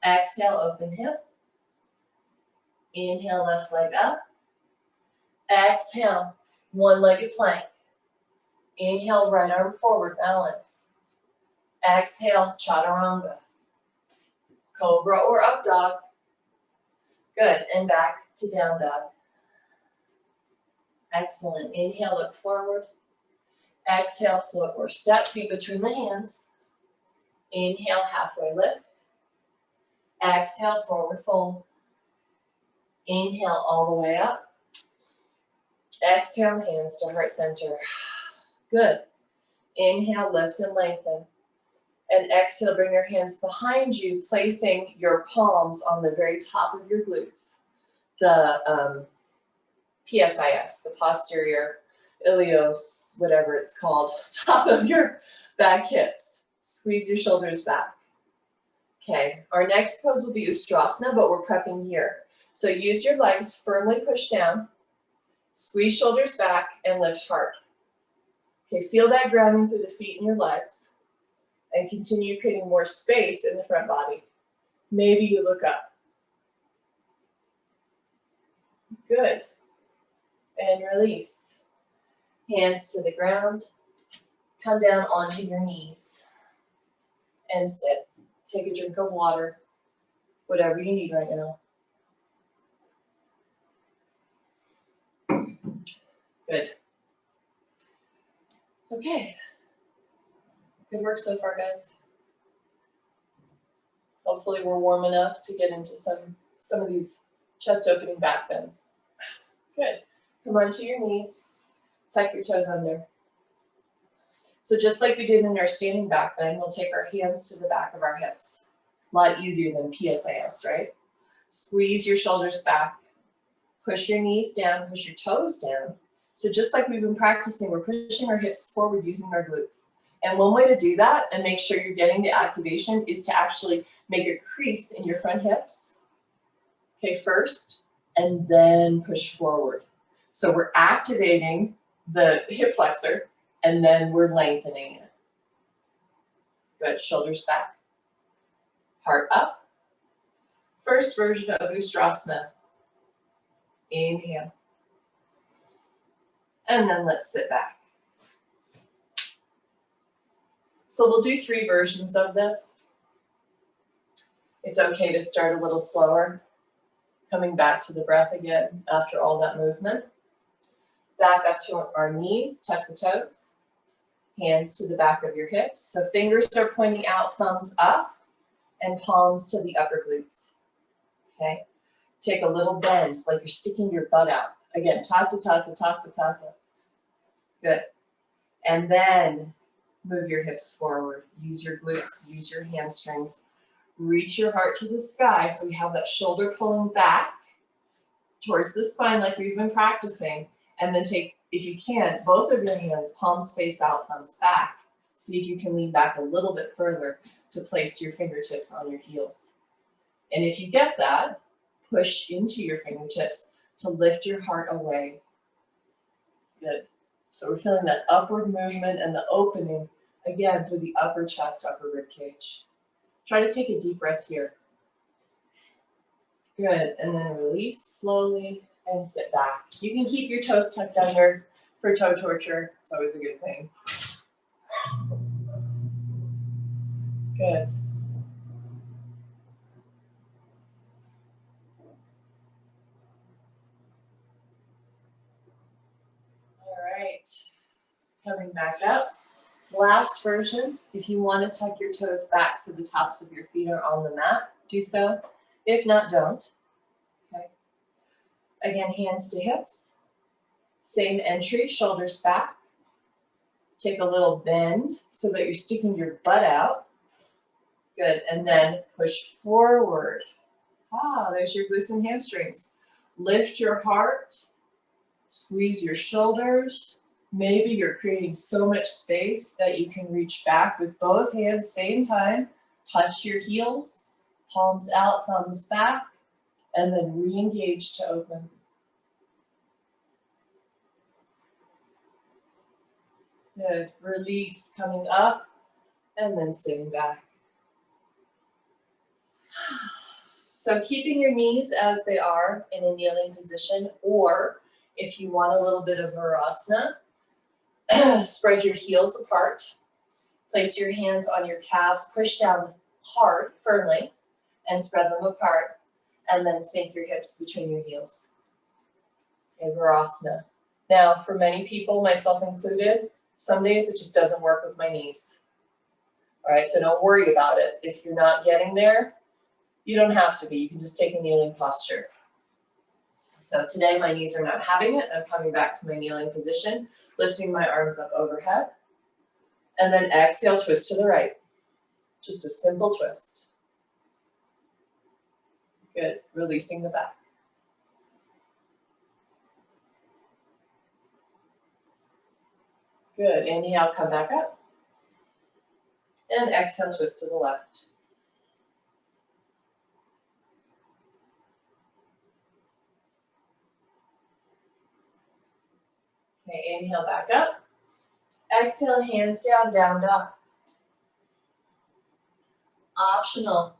A: Exhale, open hip. Inhale, left leg up. Exhale, one-legged plank. Inhale, right arm forward, balance. Exhale, chaturanga. Cobra or up dog. Good, and back to down dog. Excellent. Inhale, look forward. Exhale, float or step, feet between the hands. Inhale, halfway lift. Exhale, forward fold. Inhale, all the way up. Exhale, hands to heart center. Good. Inhale, lift and lengthen. And exhale, bring your hands behind you, placing your palms on the very top of your glutes. The PSIS, the posterior ilios, whatever it's called, top of your back hips. Squeeze your shoulders back. Okay, our next pose will be Ustrasana, but we're prepping here. So use your legs, firmly push down, squeeze shoulders back, and lift hard. Okay, feel that grounding through the feet and your legs, and continue creating more space in the front body. Maybe you look up. Good. And release. Hands to the ground. Come down onto your knees. And sit. Take a drink of water. Whatever you need right now. Good. Okay. Good work so far, guys. Hopefully we're warm enough to get into some of these chest opening back bends. Good. Come onto your knees. Tuck your toes under. So just like we did in our standing back bend, we'll take our hands to the back of our hips. A lot easier than PSIS, right? Squeeze your shoulders back. Push your knees down, push your toes down. So just like we've been practicing, we're pushing our hips forward using our glutes. And one way to do that and make sure you're getting the activation is to actually Make a crease in your front hips. Okay, first, and then push forward. So we're activating the hip flexor, and then we're lengthening it. Good, shoulders back. Heart up. First version of Ustrasana. Inhale. And then let's sit back. So we'll do 3 versions of this. It's okay to start a little slower. Coming back to the breath again after all that movement. Back up to our knees, tuck the toes. Hands to the back of your hips. So fingers are pointing out, thumbs up, and palms to the upper glutes. Okay? Take a little bend, like you're sticking your butt out. Again, taka, taka, taka, taka. Good. And then move your hips forward. Use your glutes, use your hamstrings. Reach your heart to the sky so we have that shoulder pulling back towards the spine like we've been practicing. And then take, if you can, both of your hands, palms face out, thumbs back. See if you can lean back a little bit further to place your fingertips on your heels. And if you get that, push into your fingertips to lift your heart away. Good. So we're feeling that upward movement and the opening, again, through the upper chest, upper rib cage. Try to take a deep breath here. Good, and then release slowly and sit back. You can keep your toes tucked under for toe torture. It's always a good thing. Good. All right, coming back up. Last version, if you want to tuck your toes back so the tops of your feet are on the mat, do so. If not, don't. Okay. Again, hands to hips. Same entry, shoulders back. Take a little bend so that you're sticking your butt out. Good, and then push forward. There's your glutes and hamstrings. Lift your heart, squeeze your shoulders. Maybe you're creating so much space that you can reach back with both hands, same time. Touch your heels, palms out, thumbs back, and then re-engage to open. Good, release coming up, and then sitting back. So keeping your knees as they are in a kneeling position, or if you want a little bit of Virasana, spread your heels apart, place your hands on your calves, push down hard, firmly, and spread them apart, and then sink your hips between your heels. Okay, Virasana. Now, for many people, myself included, some days it just doesn't work with my knees. All right, so don't worry about it. If you're not getting there, you don't have to be. You can just take a kneeling posture. So today my knees are not having it. I'm coming back to my kneeling position, lifting my arms up overhead. And then exhale, twist to the right. Just a simple twist. Good, releasing the back. Good, inhale, come back up. And exhale, twist to the left. Okay, inhale, back up. Exhale, hands down, down dog. Optional.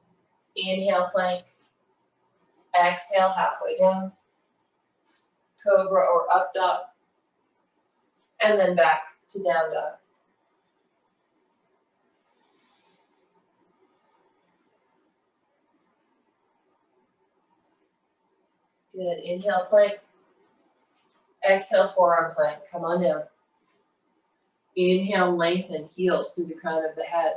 A: Inhale, plank. Exhale, halfway down. Cobra or up dog. And then back to down dog. Good, inhale, plank. Exhale, forearm plank, come on down. Inhale, lengthen, heels through the crown of the head.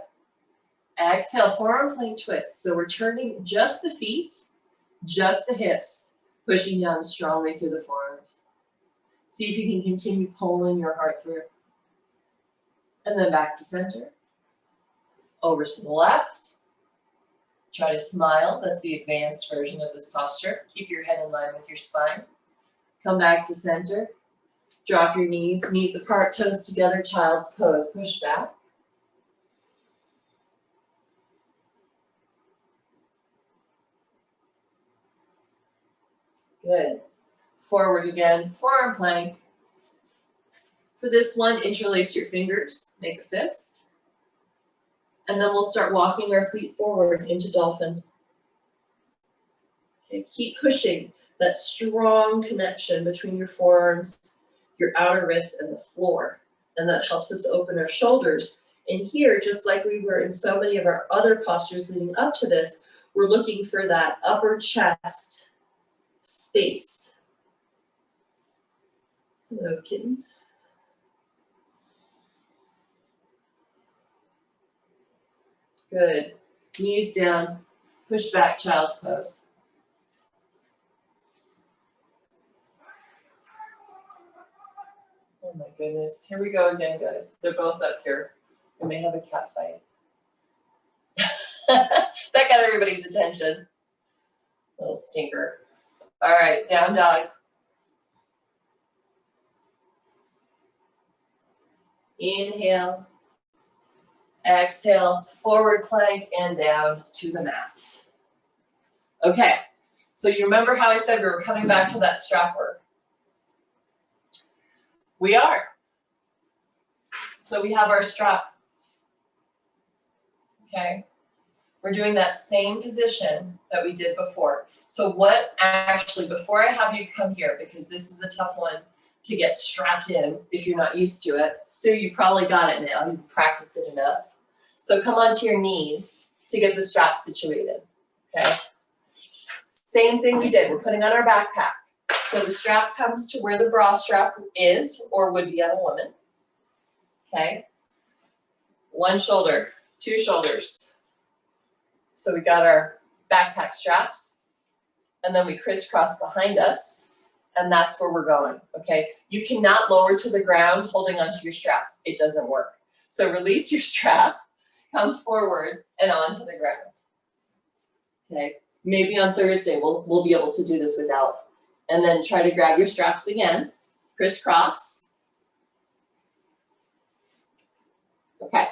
A: Exhale, forearm plank twist. So we're turning just the feet, just the hips, pushing down strongly through the forearms. See if you can continue pulling your heart through. And then back to center. Over to the left. Try to smile. That's the advanced version of this posture. Keep your head in line with your spine. Come back to center. Drop your knees apart, toes together, child's pose. Push back. Good. Forward again, forearm plank. For this one, interlace your fingers, make a fist. And then we'll start walking our feet forward into dolphin. Okay, keep pushing that strong connection between your forearms, your outer wrists, and the floor. And that helps us open our shoulders. And here, just like we were in so many of our other postures leading up to this, we're looking for that upper chest space. Hello, kitten. Good. Knees down, push back, child's pose. Oh my goodness. Here we go again, guys. They're both up here. We may have a cat fight. That got everybody's attention. Little stinker. All right, down dog. Inhale. Exhale, forward plank and down to the mat. Okay, so you remember how I said we were coming back to that strap work? We are. So we have our strap. Okay, we're doing that same position that we did before. So what actually, before I have you come here, because this is a tough one to get strapped in if you're not used to it. So you probably got it now, you've practiced it enough. So come onto your knees to get the strap situated, okay? Same thing we did, we're putting on our backpack. So the strap comes to where the bra strap is or would be on a woman, okay? One shoulder, two shoulders. So we got our backpack straps and then we crisscross behind us and that's where we're going, okay? You cannot lower to the ground holding onto your strap, it doesn't work. So release your strap, come forward and onto the ground. Okay, maybe on Thursday we'll be able to do this without. And then try to grab your straps again, crisscross. Okay,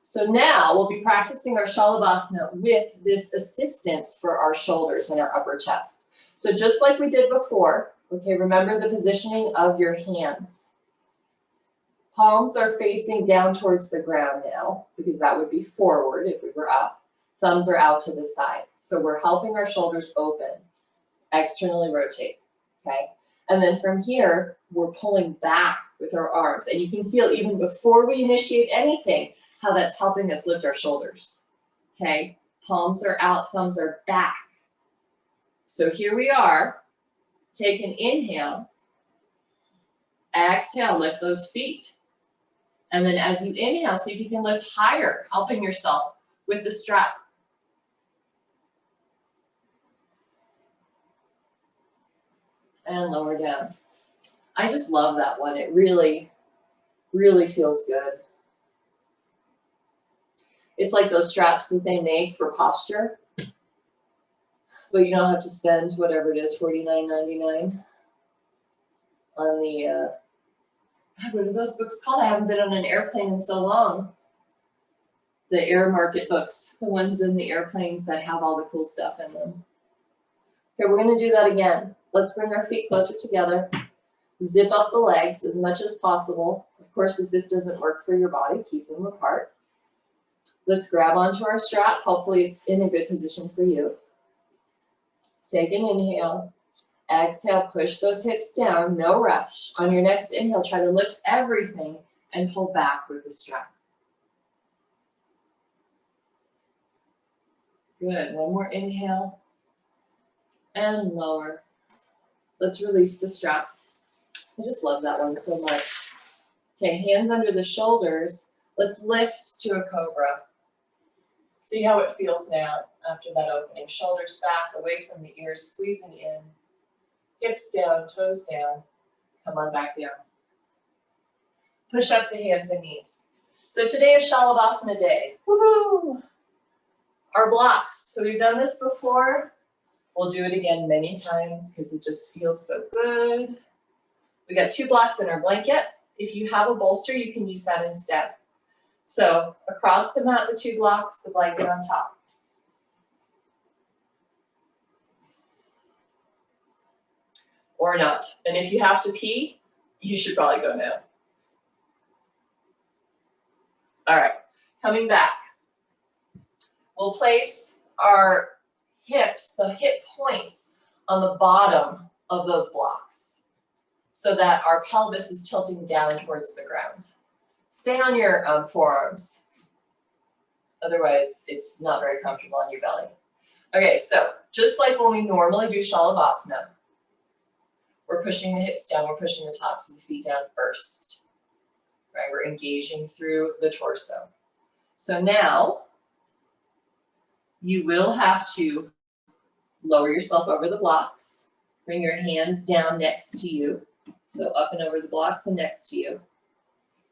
A: so now we'll be practicing our Shalabhasana with this assistance for our shoulders and our upper chest. So just like we did before, okay, remember the positioning of your hands. Palms are facing down towards the ground now, because that would be forward if we were up. Thumbs are out to the side. So we're helping our shoulders open, externally rotate, okay? And then from here, we're pulling back with our arms. And you can feel even before we initiate anything, how that's helping us lift our shoulders, okay? Palms are out, thumbs are back. So here we are. Take an inhale. Exhale, lift those feet. And then as you inhale, see if you can lift higher, helping yourself with the strap. And lower down. I just love that one. It really, really feels good. It's like those straps that they make for posture, but you don't have to spend whatever it is, $49.99 on the, what are those books called? I haven't been on an airplane in so long. The air market books, the ones in the airplanes that have all the cool stuff in them. Okay, we're gonna do that again. Let's bring our feet closer together. Zip up the legs as much as possible. Of course, if this doesn't work for your body, keep them apart. Let's grab onto our strap. Hopefully it's in a good position for you. Take an inhale. Exhale, push those hips down, no rush. On your next inhale, try to lift everything and pull back with the strap. Good, one more inhale. And lower. Let's release the strap. I just love that one so much. Okay, hands under the shoulders. Let's lift to a cobra. See how it feels now after that opening. Shoulders back, away from the ears, squeezing in. Hips down, toes down. Come on back down. Push up to hands and knees. So today is Shalabhasana day. Woohoo! Our blocks. So we've done this before. We'll do it again many times because it just feels so good. We got 2 blocks in our blanket. If you have a bolster, you can use that instead. So across the mat, the 2 blocks, the blanket on top. or not. And if you have to pee, you should probably go now. All right, coming back. We'll place our hips, the hip points, on the bottom of those blocks so that our pelvis is tilting down towards the ground. Stay on your forearms. Otherwise, it's not very comfortable on your belly. Okay, so just like when we normally do Shalabhasana, we're pushing the hips down, we're pushing the tops of the feet down first. Right, we're engaging through the torso. So now, you will have to lower yourself over the blocks. Bring your hands down next to you. So up and over the blocks and next to you.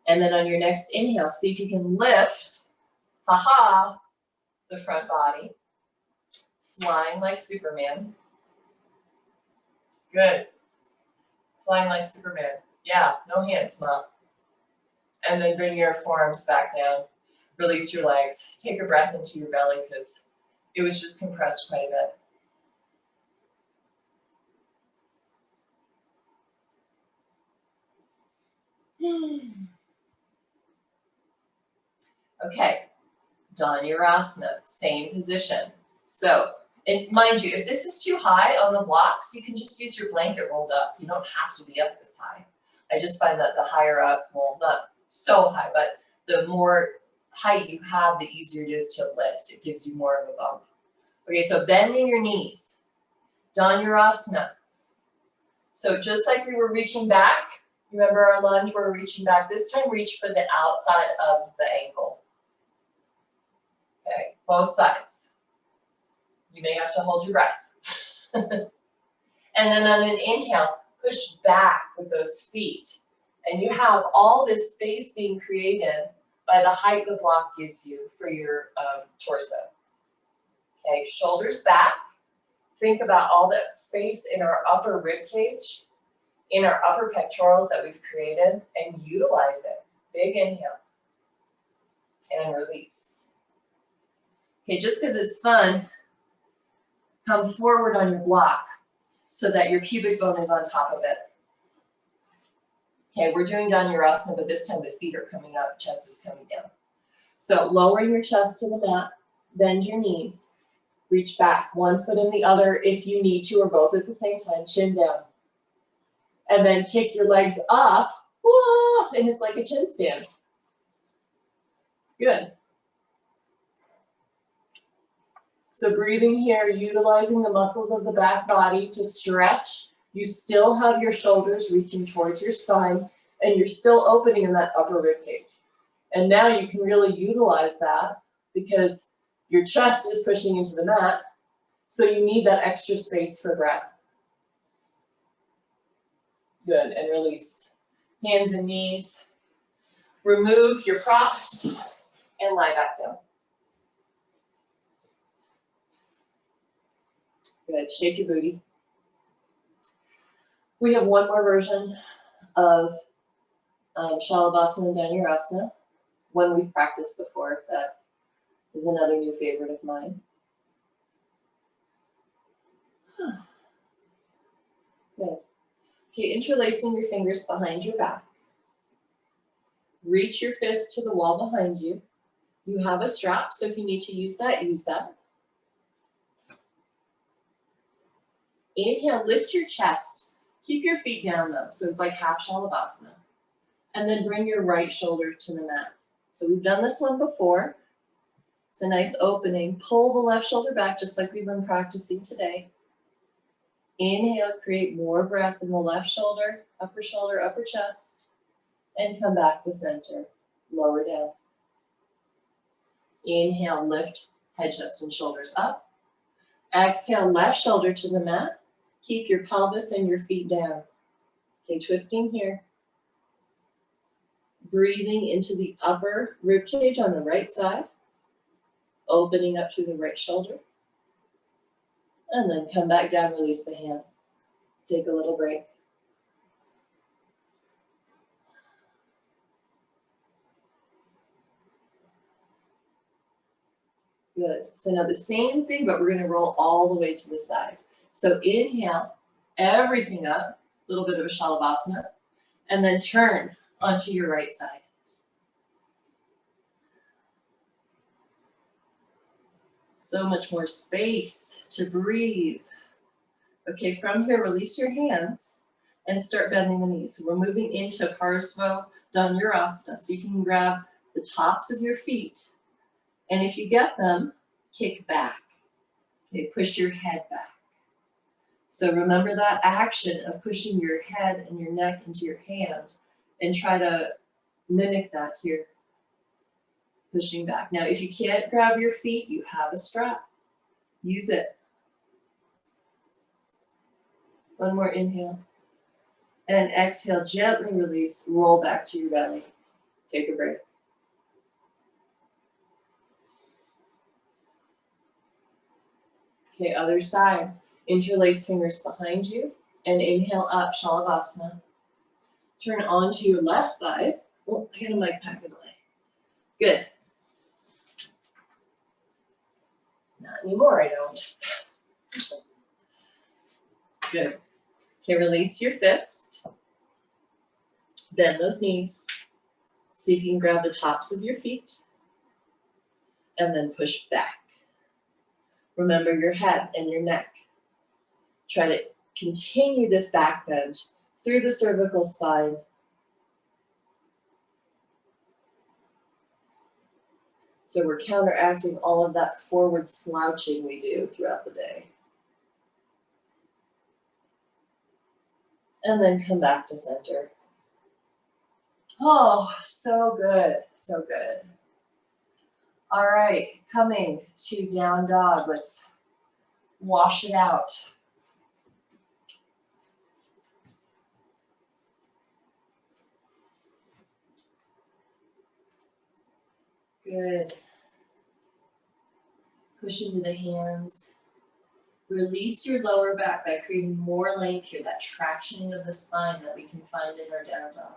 A: And then on your next inhale, see if you can lift, the front body. Flying like Superman. Good. Flying like Superman. Yeah, no hands, Mom. And then bring your forearms back down. Release your legs. Take a breath into your belly because it was just compressed quite a bit. Okay, Dhanurasana, same position. So, and mind you, if this is too high on the blocks, you can just use your blanket rolled up. You don't have to be up this high. I just find that the higher up, well, not so high, but the more height you have, the easier it is to lift. It gives you more of a bump. Okay, so bending your knees. Dhanurasana. So just like we were reaching back, remember our lunge where we're reaching back? This time reach for the outside of the ankle. Okay, both sides. You may have to hold your breath. And then on an inhale, push back with those feet. And you have all this space being created by the height the block gives you for your torso. Okay, shoulders back. Think about all that space in our upper rib cage, in our upper pectorals that we've created, and utilize it. Big inhale. And release. Okay, just because it's fun, come forward on your block so that your pubic bone is on top of it. Okay, we're doing Dhanurasana, but this time the feet are coming up, chest is coming down. So lowering your chest to the mat, bend your knees, reach back, one foot in the other if you need to, or both at the same time, chin down. And then kick your legs up, and it's like a chin stand. Good. So breathing here, utilizing the muscles of the back body to stretch. You still have your shoulders reaching towards your spine, and you're still opening in that upper rib cage. And now you can really utilize that because your chest is pushing into the mat, so you need that extra space for breath. Good, and release. Hands and knees. Remove your props and lie back down. Good, shake your booty. We have one more version of Shalabhasana and Dhanurasana, one we've practiced before. That is another new favorite of mine. Good. Okay, interlacing your fingers behind your back. Reach your fist to the wall behind you. You have a strap, so if you need to use that, use that. Inhale, lift your chest. Keep your feet down though, so it's like half Shalabhasana. And then bring your right shoulder to the mat. So we've done this one before. It's a nice opening. Pull the left shoulder back just like we've been practicing today. Inhale, create more breath in the left shoulder, upper chest. And come back to center, lower down. Inhale, lift head, chest, and shoulders up. Exhale, left shoulder to the mat. Keep your pelvis and your feet down. Okay, twisting here. Breathing into the upper rib cage on the right side. Opening up through the right shoulder. And then come back down, release the hands. Take a little break. Good. So now the same thing, but we're going to roll all the way to the side. So inhale, everything up, a little bit of a Shalabhasana, and then turn onto your right side. So much more space to breathe. Okay, from here, release your hands and start bending the knees. So we're moving into Parsva Dhanurasana. So you can grab the tops of your feet, and if you get them, kick back. Okay, push your head back. So remember that action of pushing your head and your neck into your hand, and try to mimic that here. Pushing back. Now, if you can't grab your feet, you have a strap. Use it. One more inhale. And exhale, gently release, roll back to your belly. Take a break. Okay, other side. Interlace fingers behind you and inhale up, Shalabhasana. Turn onto your left side. Oh, I got a mic pack in the way. Good. Not anymore, I don't. Good. Okay, release your fist. Bend those knees. See if you can grab the tops of your feet. And then push back. Remember your head and your neck. Try to continue this back bend through the cervical spine. So we're counteracting all of that forward slouching we do throughout the day. And then come back to center. Oh, so good, so good. All right, coming to down dog. Let's wash it out. Good. Push into the hands. Release your lower back by creating more length here, that tractioning of the spine that we can find in our down dog.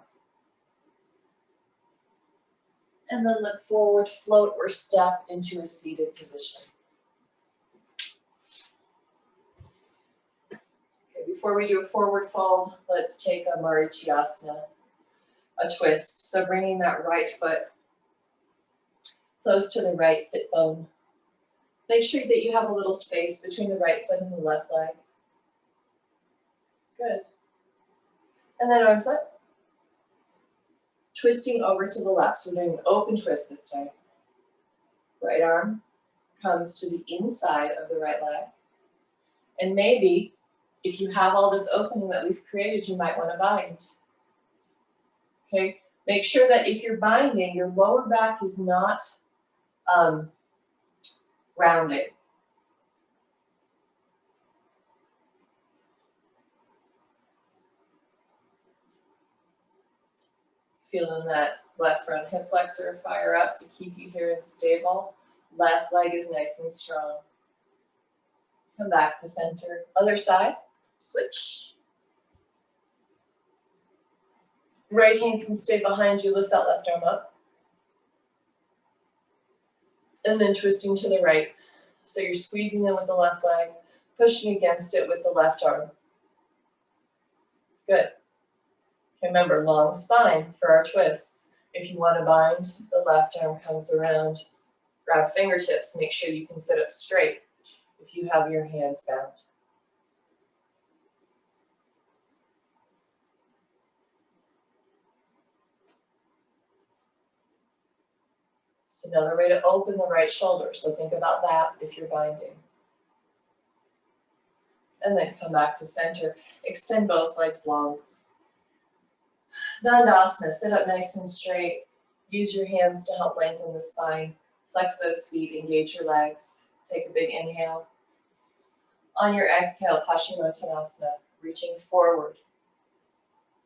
A: And then look forward, float or step into a seated position. Okay, before we do a forward fold, let's take a Marichyasana, a twist. So bringing that right foot close to the right sit bone. Make sure that you have a little space between the right foot and the left leg. Good. And then arms up. Twisting over to the left. So we're doing an open twist this time. Right arm comes to the inside of the right leg. And maybe, if you have all this opening that we've created, you might want to bind. Okay? Make sure that if you're binding, your lower back is not rounded. Feeling that left front hip flexor fire up to keep you here and stable. Left leg is nice and strong. Come back to center. Other side, switch. Right hand can stay behind you, lift that left arm up. And then twisting to the right. So you're squeezing in with the left leg, pushing against it with the left arm. Good. Remember, long spine for our twists. If you want to bind, the left arm comes around. Grab fingertips, make sure you can sit up straight if you have your hands bound. It's another way to open the right shoulder, so think about that if you're binding. And then come back to center. Extend both legs long. Dandasana, sit up nice and straight. Use your hands to help lengthen the spine. Flex those feet, engage your legs. Take a big inhale. On your exhale, Paschimottanasana, reaching forward.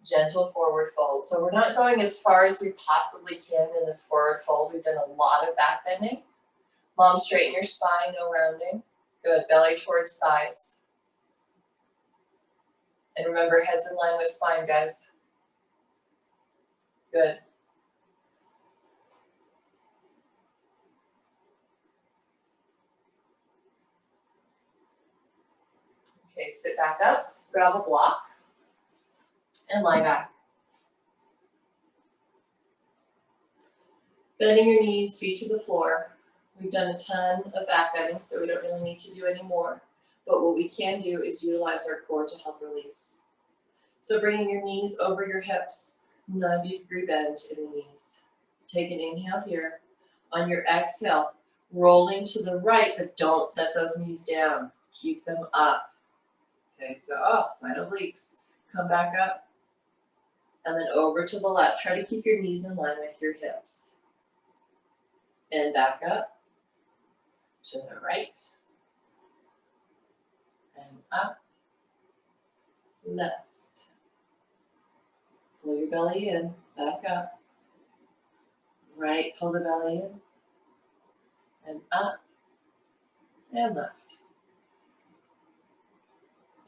A: Gentle forward fold. So we're not going as far as we possibly can in this forward fold. We've done a lot of back bending. Mom, straighten your spine, no rounding. Good, belly towards thighs. And remember, head's in line with spine, guys. Good. Okay, sit back up. Grab a block and lie back. Bending your knees, feet to the floor. We've done a ton of back bending, so we don't really need to do any more. But what we can do is utilize our core to help release. So bringing your knees over your hips, 90-degree bend in the knees. Take an inhale here. On your exhale, rolling to the right, but don't set those knees down. Keep them up. Okay, so side obliques. Come back up. And then over to the left. Try to keep your knees in line with your hips. And back up. To the right. And up. Left. Pull your belly in. Back up. Right, pull the belly in. And up. And left.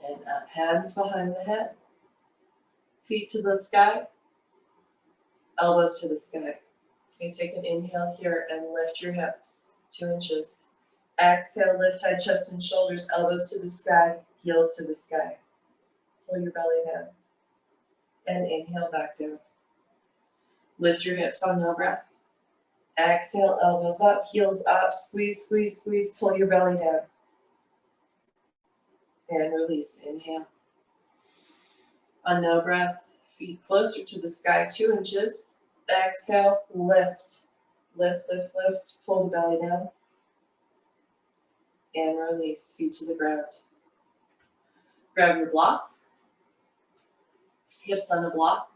A: And up. Hands behind the head. Feet to the sky. Elbows to the sky. Okay, take an inhale here and lift your hips 2 inches. Exhale, lift head, chest, and shoulders, elbows to the sky, heels to the sky. Pull your belly down. And inhale back down. Lift your hips on no breath. Exhale, elbows up, heels up, squeeze, squeeze, squeeze, pull your belly down. And release, inhale. On no breath, feet closer to the sky, 2 inches. Exhale, lift, lift, lift, lift, pull the belly down. And release, feet to the ground. Grab your block, hips on a block.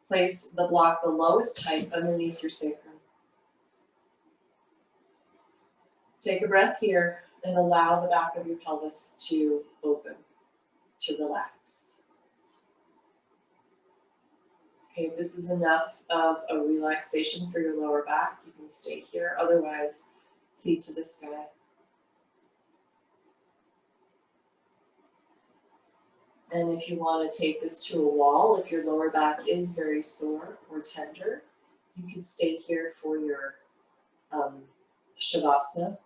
A: Place the block the lowest height underneath your sacrum. Take a breath here and allow the back of your pelvis to open, to relax. Okay, if this is enough of a relaxation for your lower back, you can stay here. Otherwise, feet to the sky. And if you want to take this to a wall, if your lower back is very sore or tender, you can stay here for your Shavasana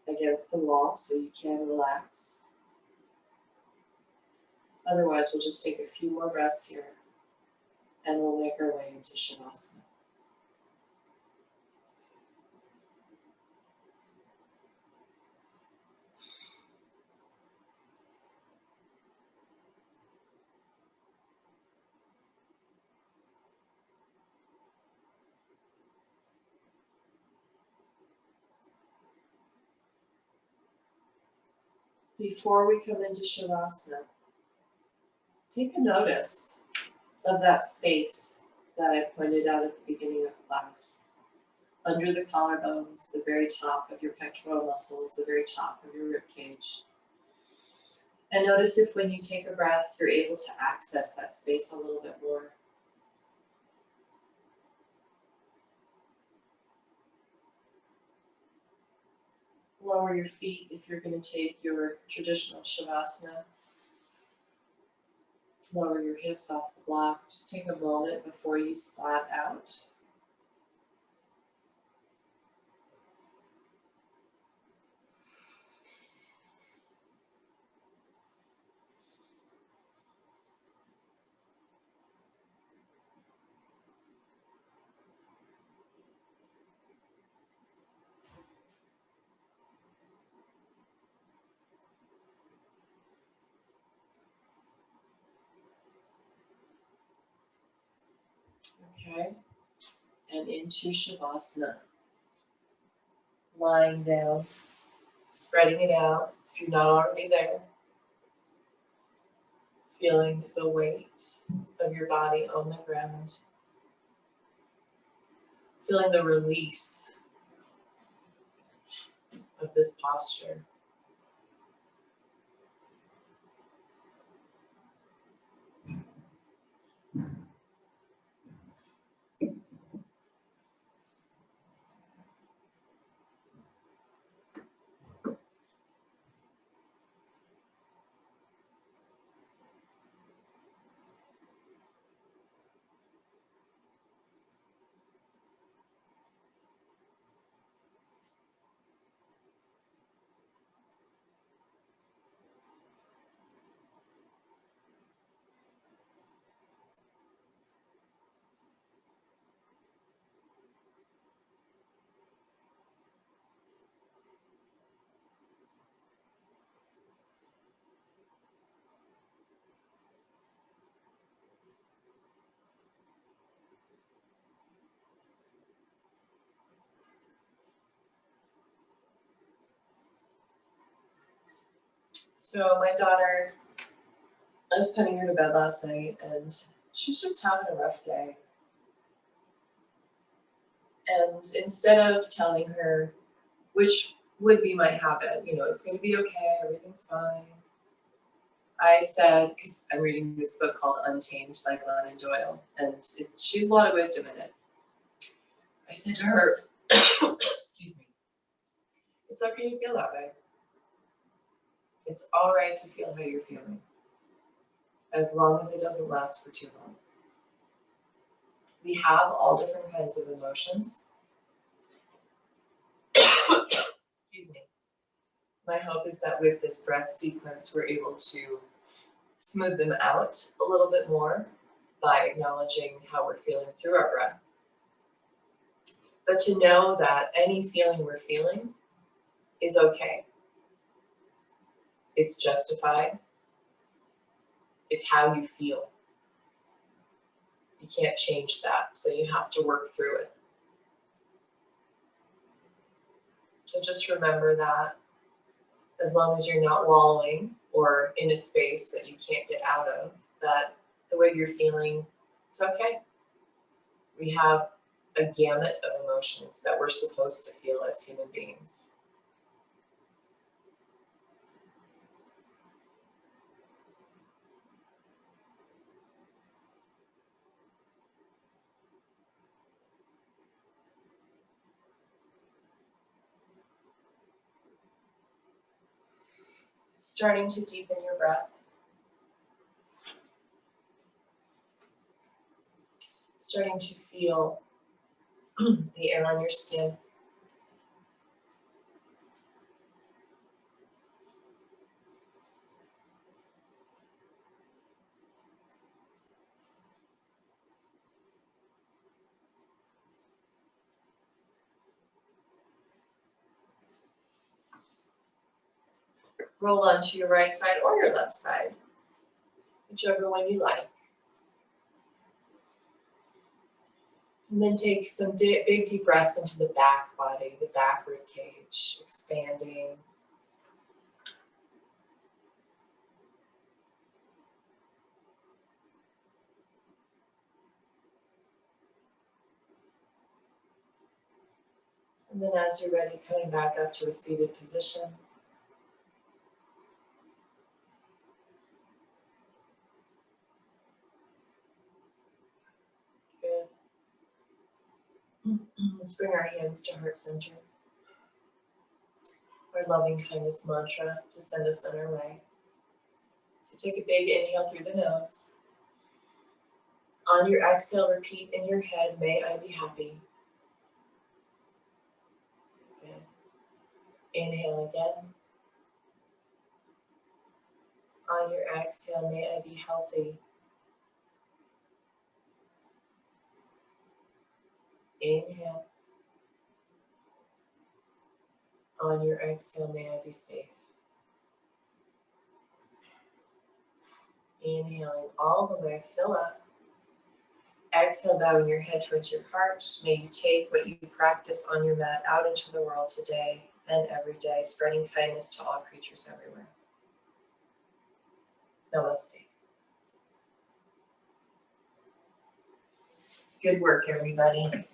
A: against the wall so you can relax. Otherwise, we'll just take a few more breaths here and we'll make our way into Shavasana. Before we come into Shavasana, take a notice of that space that I pointed out at the beginning of class. Under the collarbones, the very top of your pectoral muscles, the very top of your rib cage. And notice if when you take a breath, you're able to access that space a little bit more. Lower your feet if you're going to take your traditional Shavasana. Lower your hips off the block. Just take a moment before you splat out. Okay, and into Shavasana. Lying down, spreading it out if you're not already there. Feeling the weight of your body on the ground. Feeling the release of this posture. So my daughter, I was putting her to bed last night and she's just having a rough day. And instead of telling her, which would be my habit, you know, it's going to be okay, everything's fine. I said, because I'm reading this book called Untamed by Glennon Doyle, and she's a lot of wisdom in it. I said to her, excuse me, it's okay to feel that way. It's all right to feel how you're feeling, as long as it doesn't last for too long. We have all different kinds of emotions. Excuse me. My hope is that with this breath sequence, we're able to smooth them out a little bit more by acknowledging how we're feeling through our breath. But to know that any feeling we're feeling is okay. It's justified. It's how you feel. You can't change that, so you have to work through it. So just remember that as long as you're not wallowing or in a space that you can't get out of, that the way you're feeling, it's okay. We have a gamut of emotions that we're supposed to feel as human beings. Starting to deepen your breath. Starting to feel the air on your skin. Roll onto your right side or your left side, whichever one you like. And then take some big deep breaths into the back body, the back rib cage, expanding. And then as you're ready, coming back up to a seated position. Good. Let's bring our hands to heart center. Our loving kindness mantra to send us on our way. So take a big inhale through the nose. On your exhale, repeat in your head, may I be happy. Good. Inhale again. On your exhale, may I be healthy. Inhale. On your exhale, may I be safe. Inhaling all the way, fill up. Exhale, bowing your head towards your heart. May you take what you practice on your mat out into the world today and every day, spreading kindness to all creatures everywhere. Namaste. Good work, everybody.